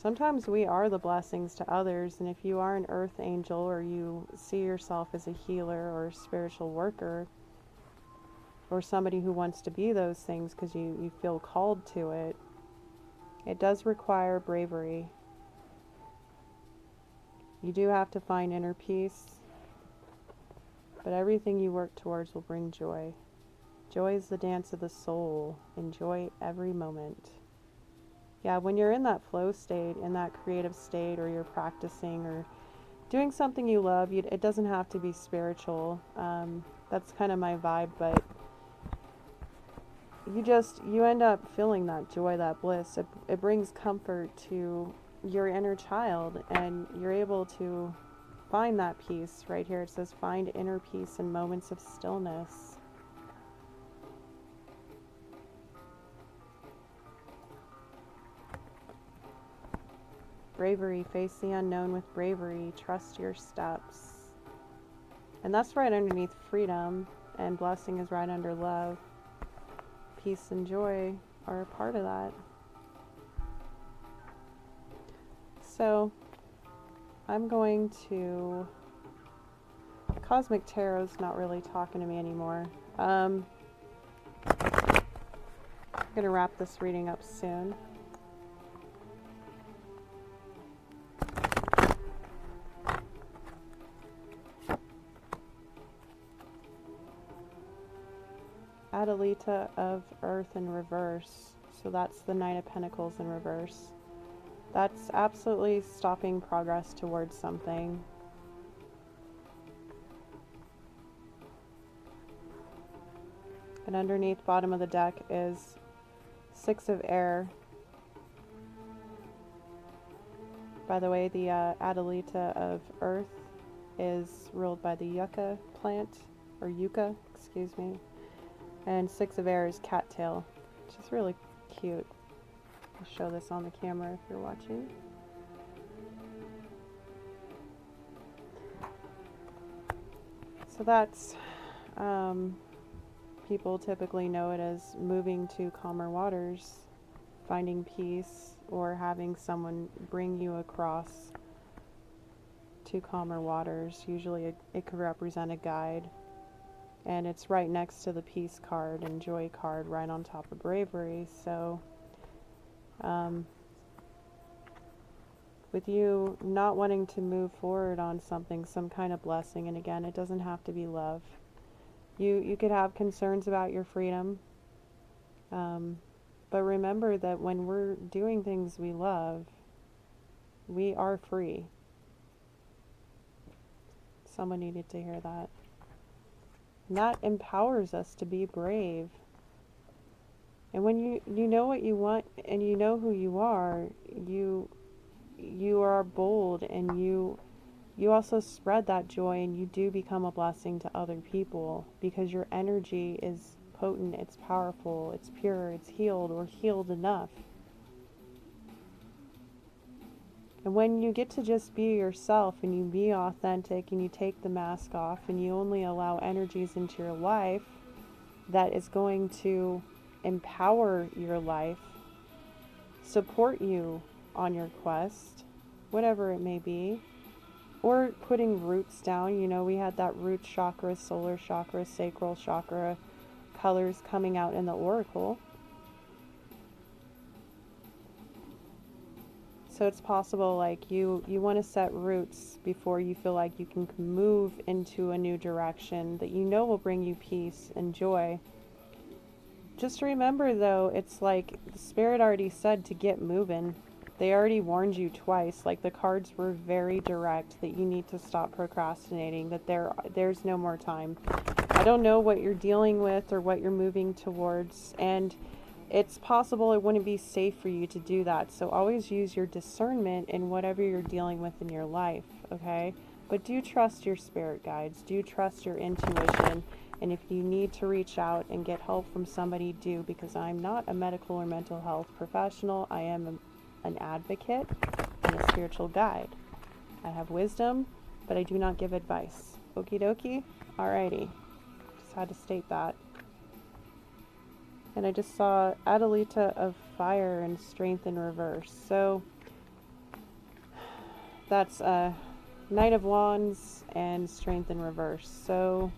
Sometimes we are the blessings to others, and if you are an earth angel or you see yourself as a healer or a spiritual worker, or somebody who wants to be those things because you feel called to it, it does require bravery. You do have to find inner peace, but everything you work towards will bring joy. Joy is the dance of the soul. Enjoy every moment. Yeah, when you're in that flow state, in that creative state, or you're practicing or doing something you love, it doesn't have to be spiritual. That's kind of my vibe, but you end up feeling that joy, that bliss. It brings comfort to your inner child, and you're able to find that peace. Right here it says, find inner peace in moments of stillness. Bravery. Face the unknown with bravery. Trust your steps. And that's right underneath freedom, and blessing is right under love. Peace and joy are a part of that. So I'm going to... Cosmic Tarot's not really talking to me anymore. I'm going to wrap this reading up soon. Adelita of Earth in reverse. So that's the Knight of Pentacles in reverse. That's absolutely stopping progress towards something. And underneath, bottom of the deck, is Six of Air. By the way, the Adelita of Earth is ruled by the yucca plant, or yucca, excuse me. And Six of Air is cattail, which is really cute. I'll show this on the camera if you're watching. So that's, people typically know it as moving to calmer waters, finding peace, or having someone bring you across to calmer waters. Usually it could represent a guide. And it's right next to the peace card and joy card, right on top of bravery. So with you not wanting to move forward on something, some kind of blessing, and again, it doesn't have to be love. You could have concerns about your freedom, but remember that when we're doing things we love, we are free. Someone needed to hear that. And that empowers us to be brave. And when you know what you want and you know who you are are bold, and you also spread that joy, and you do become a blessing to other people because your energy is potent, it's powerful, it's pure, it's healed, or healed enough. And when you get to just be yourself and you be authentic and you take the mask off and you only allow energies into your life that is going to empower your life, support you on your quest, whatever it may be, or putting roots down. You know, we had that root chakra, solar chakra, sacral chakra colors coming out in the oracle. So it's possible, like, you want to set roots before you feel like you can move into a new direction that you know will bring you peace and joy. Just remember, though, it's like the Spirit already said to get moving. They already warned you twice. Like, the cards were very direct that you need to stop procrastinating, that there's no more time. I don't know what you're dealing with or what you're moving towards, and it's possible it wouldn't be safe for you to do that. So always use your discernment in whatever you're dealing with in your life, okay? But do trust your spirit guides. Do trust your intuition. And if you need to reach out and get help from somebody, do, because I'm not a medical or mental health professional. I am an advocate and a spiritual guide. I have wisdom, but I do not give advice. Okie dokie? Alrighty. Just had to state that. And I just saw Adelita of Fire and Strength in reverse. So that's Knight of Wands and Strength in reverse. So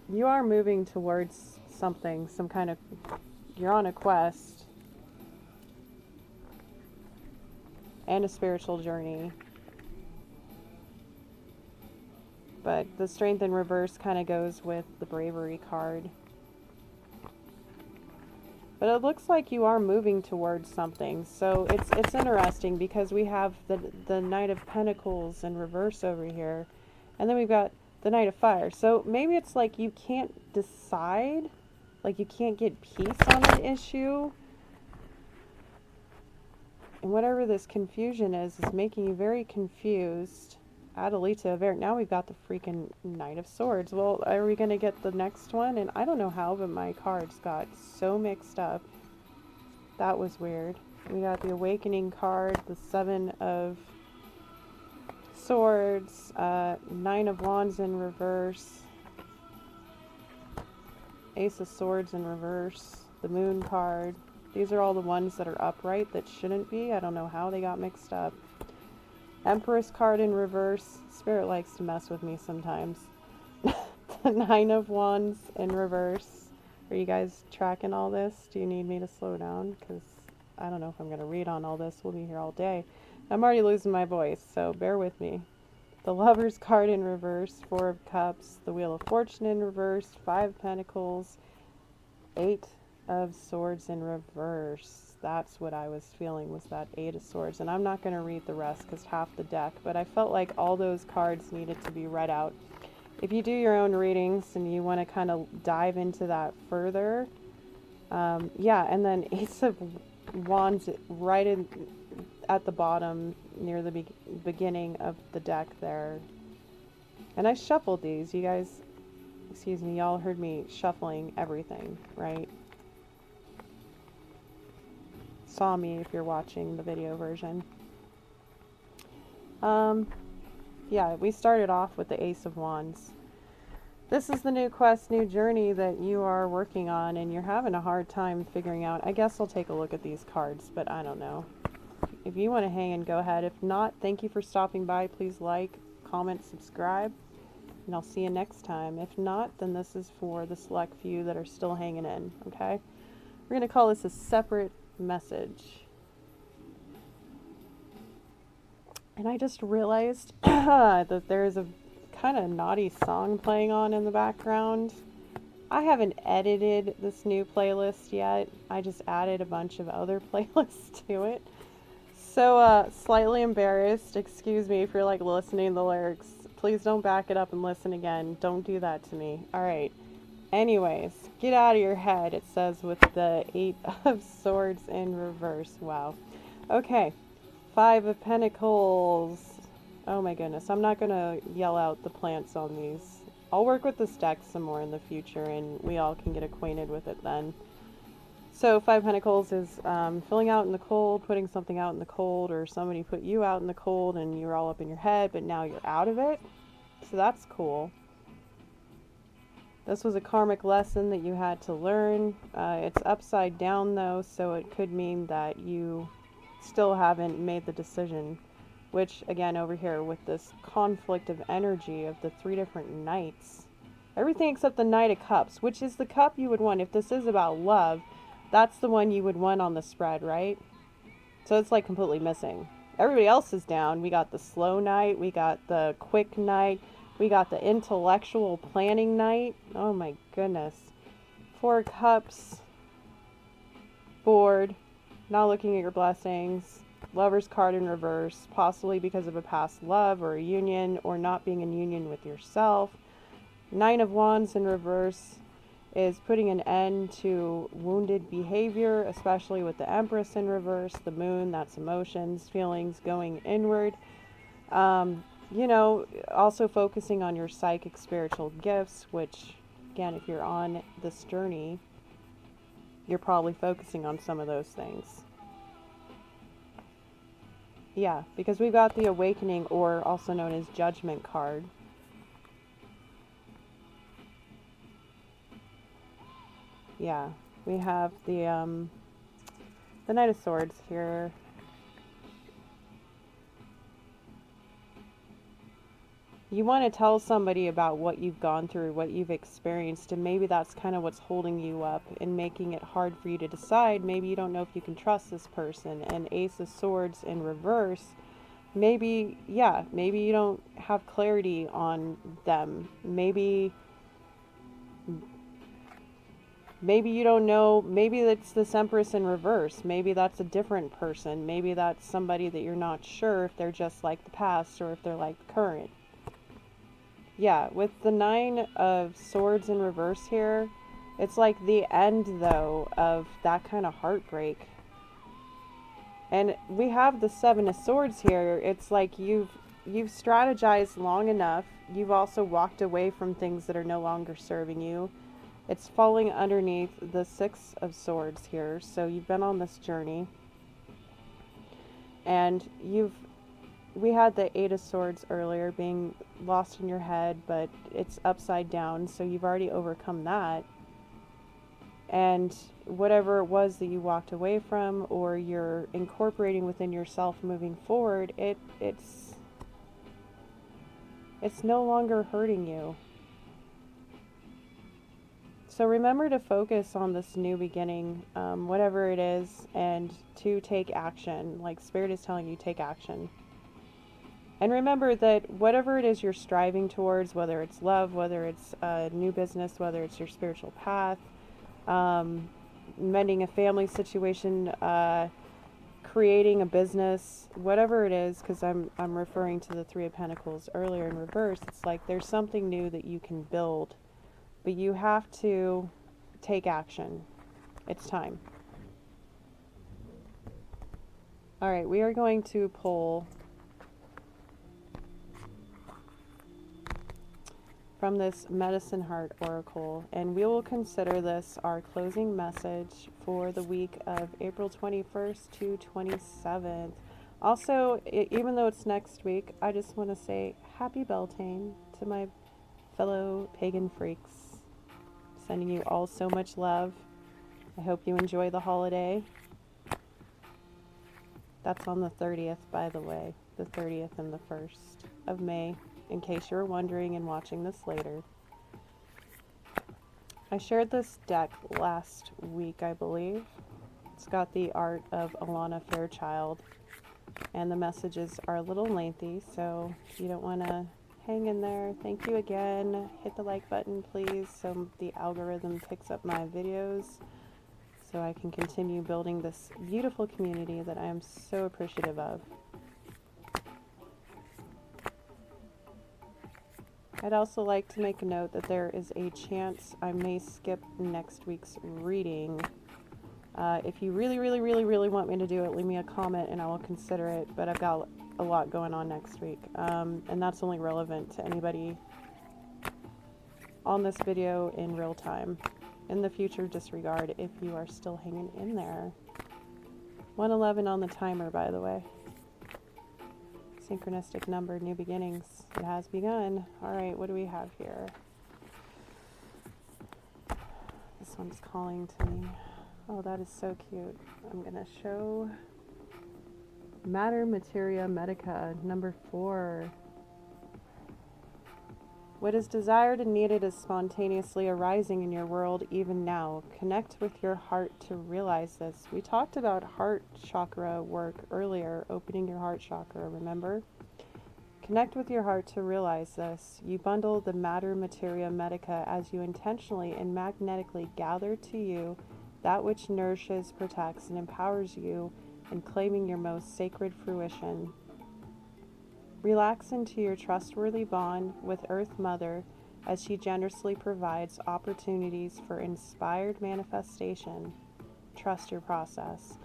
you are moving towards something, some kind of, you're on a quest and a spiritual journey. But the Strength in reverse kind of goes with the Bravery card. But it looks like you are moving towards something. So it's interesting because we have the Knight of Pentacles in reverse over here. And then we've got the Knight of Fire. So maybe it's like you can't decide. Like you can't get peace on an issue. And whatever this confusion is making you very confused. Adelita of Air. Now we've got the freaking Knight of Swords. Well, are we going to get the next one? And I don't know how, but my cards got so mixed up. That was weird. We got the Awakening card, the Seven of Swords, Nine of Wands in reverse, Ace of Swords in reverse, the Moon card. These are all the ones that are upright that shouldn't be. I don't know how they got mixed up. Empress card in reverse. Spirit likes to mess with me sometimes. the Nine of Wands in reverse. Are you guys tracking all this? Do you need me to slow down? Because I don't know if I'm going to read on all this. We'll be here all day. I'm already losing my voice, so bear with me. The Lover's card in reverse, Four of Cups, the Wheel of Fortune in reverse, Five of Pentacles, Eight of Swords in reverse. That's what I was feeling, was that Eight of Swords. And I'm not going to read the rest because half the deck, but I felt like all those cards needed to be read out. If you do your own readings and you want to kind of dive into that further, yeah, and then Ace of Wands right in at the bottom near the beginning of the deck there. And I shuffled these. You guys, excuse me, y'all heard me shuffling everything, right? Saw me if you're watching the video version. Yeah, we started off with the Ace of Wands. This is the new quest, new journey that you are working on and you're having a hard time figuring out. I guess I'll take a look at these cards, but I don't know. If you want to hang in, go ahead. If not, thank you for stopping by. Please like, comment, subscribe, and I'll see you next time. If not, then this is for the select few that are still hanging in, okay? We're going to call this a separate message. And I just realized that there's a kind of naughty song playing on in the background. I haven't edited this new playlist yet. I just added a bunch of other playlists to it. So, slightly embarrassed. Excuse me if you're like listening to the lyrics. Please don't back it up and listen again. Don't do that to me. Alright. Anyways, get out of your head, it says with the Eight of Swords in reverse. Wow. Okay. Five of Pentacles. Oh my goodness. I'm not going to yell out the plants on these. I'll work with this deck some more in the future and we all can get acquainted with it then. So Five Pentacles is filling out in the cold, putting something out in the cold, or somebody put you out in the cold and you're all up in your head, but now you're out of it. So that's cool. This was a karmic lesson that you had to learn. It's upside down though, so it could mean that you still haven't made the decision. Which, again, over here with this conflict of energy of the three different knights. Everything except the Knight of Cups, which is the cup you would want. If this is about love, that's the one you would want on the spread, right? So it's like completely missing. Everybody else is down. We got the slow knight. We got the quick knight. We got the intellectual planning knight. Oh my goodness. Four Cups. Bored. Not looking at your blessings. Lover's card in reverse, possibly because of a past love or a union, or not being in union with yourself. Nine of Wands in reverse is putting an end to wounded behavior, especially with the Empress in reverse. The Moon, that's emotions, feelings, going inward. You know, also focusing on your psychic spiritual gifts, which, again, if you're on this journey, you're probably focusing on some of those things. Yeah, because we've got the Awakening, or also known as Judgment card. Yeah, we have the Knight of Swords here. You want to tell somebody about what you've gone through, what you've experienced, and maybe that's kind of what's holding you up and making it hard for you to decide. Maybe you don't know if you can trust this person. And Ace of Swords in reverse, maybe, yeah, maybe you don't have clarity on them. Maybe you don't know, maybe it's this Empress in reverse. Maybe that's a different person. Maybe that's somebody that you're not sure if they're just like the past or if they're like the current. Yeah, with the Nine of Swords in reverse here, it's like the end, though, of that kind of heartbreak. And we have the Seven of Swords here. It's like you've strategized long enough. You've also walked away from things that are no longer serving you. It's falling underneath the Six of Swords here. So you've been on this journey. And we had the Eight of Swords earlier, being lost in your head, but it's upside down, so you've already overcome that. And whatever it was that you walked away from, or you're incorporating within yourself moving forward, it's no longer hurting you. So remember to focus on this new beginning, whatever it is, and to take action. Like Spirit is telling you, take action. And remember that whatever it is you're striving towards, whether it's love, whether it's a new business, whether it's your spiritual path, mending a family situation, creating a business, whatever it is, because I'm referring to the Three of Pentacles earlier in reverse, it's like there's something new that you can build, but you have to take action. It's time. All right, we are going to pull from this Medicine Heart Oracle, and we will consider this our closing message for the week of April 21st to 27th. Also, even though it's next week, I just want to say happy Beltane to my fellow pagan freaks. Sending you all so much love. I hope you enjoy the holiday. That's on the 30th, by the way, the 30th and the 1st of May, in case you're wondering and watching this later. I shared this deck last week, I believe. It's got the art of Alana Fairchild, and the messages are a little lengthy, so if you don't want to hang in there, thank you again. Hit the like button, please, so the algorithm picks up my videos, so I can continue building this beautiful community that I am so appreciative of. I'd also like to make a note that there is a chance I may skip next week's reading. If you really, really, really, really want me to do it, leave me a comment and I will consider it, but I've got a lot going on next week, and that's only relevant to anybody on this video in real time. In the future, disregard if you are still hanging in there. 111 on the timer, by the way. Synchronistic number, new beginnings. It has begun. All right, what do we have here? This one's calling to me. Oh, that is so cute. I'm going to show Matter Materia Medica, number 4. What is desired and needed is spontaneously arising in your world even now. Connect with your heart to realize this. We talked about heart chakra work earlier, opening your heart chakra, remember? Connect with your heart to realize this. You bundle the Matter Materia Medica as you intentionally and magnetically gather to you that which nourishes, protects, and empowers you in claiming your most sacred fruition. Relax into your trustworthy bond with Earth Mother as she generously provides opportunities for inspired manifestation. Trust your process.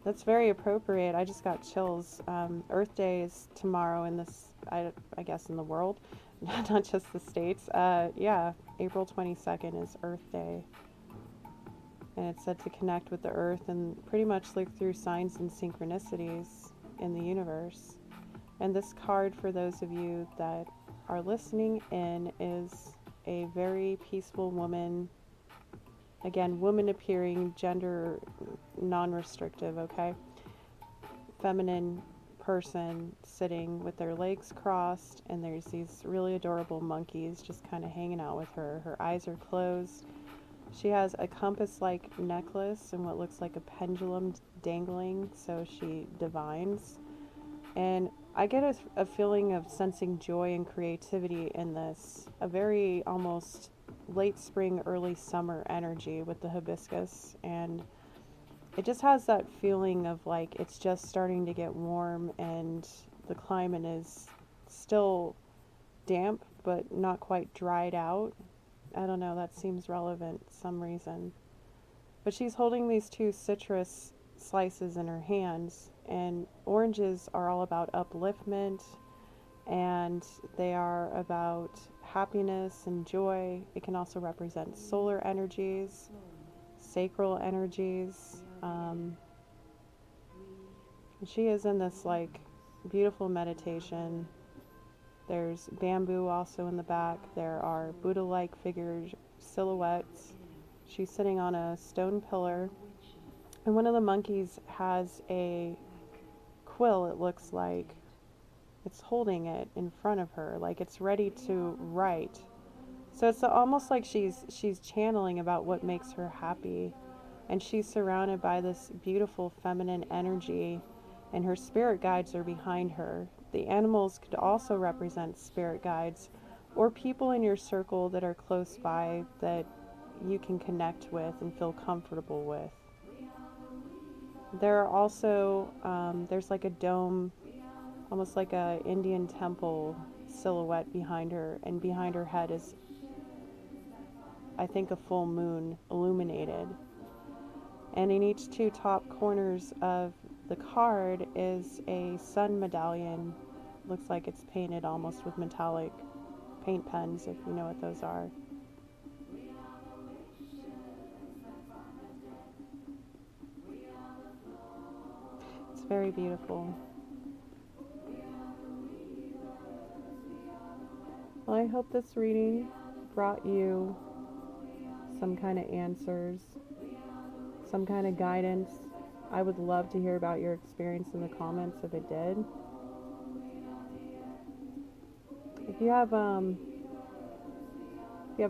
That's very appropriate. I just got chills. Earth Day is tomorrow in this, I guess in the world, not just the States. Yeah, April 22nd is Earth Day. And it's said to connect with the Earth and pretty much look through signs and synchronicities in the universe. And this card, for those of you that are listening in, is a very peaceful woman. Again, woman appearing, gender non-restrictive, okay? Feminine person sitting with their legs crossed, and there's these really adorable monkeys just kind of hanging out with her. Her eyes are closed. She has a compass-like necklace and what looks like a pendulum dangling, so she divines. And I get a feeling of sensing joy and creativity in this, a very almost late spring, early summer energy with the hibiscus, and it just has that feeling of like it's just starting to get warm and the climate is still damp but not quite dried out. I don't know, that seems relevant for some reason. But she's holding these two citrus slices in her hands, and oranges are all about upliftment, and they are about happiness and joy. It can also represent solar energies, sacral energies. She is in this like beautiful meditation. There's bamboo also in the back. There are Buddha-like figures, silhouettes. She's sitting on a stone pillar, and one of the monkeys has a quill, it looks like. It's holding it in front of her, like it's ready to write. So it's almost like she's channeling about what makes her happy, and she's surrounded by this beautiful feminine energy, and her spirit guides are behind her. The animals could also represent spirit guides or people in your circle that are close by that you can connect with and feel comfortable with. There are also there's like a dome, almost like a Indian temple silhouette behind her, and behind her head is, I think, a full moon illuminated. And in each two top corners of the card is a sun medallion. Looks like it's painted almost with metallic paint pens, if you know what those are. It's very beautiful. Well, I hope this reading brought you some kind of answers, some kind of guidance. I would love to hear about your experience in the comments if it did. If you have a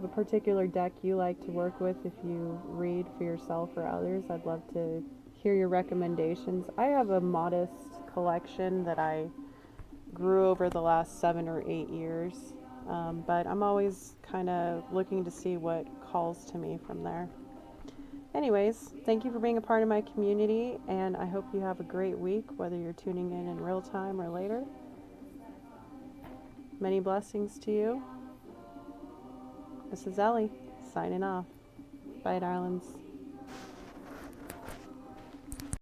particular deck you like to work with, if you read for yourself or others, I'd love to hear your recommendations. I have a modest collection that I grew over the last 7 or 8 years, but I'm always kind of looking to see what calls to me from there. Anyways, thank you for being a part of my community, and I hope you have a great week, whether you're tuning in real time or later. Many blessings to you. This is Ellie, signing off. Bye, darlings.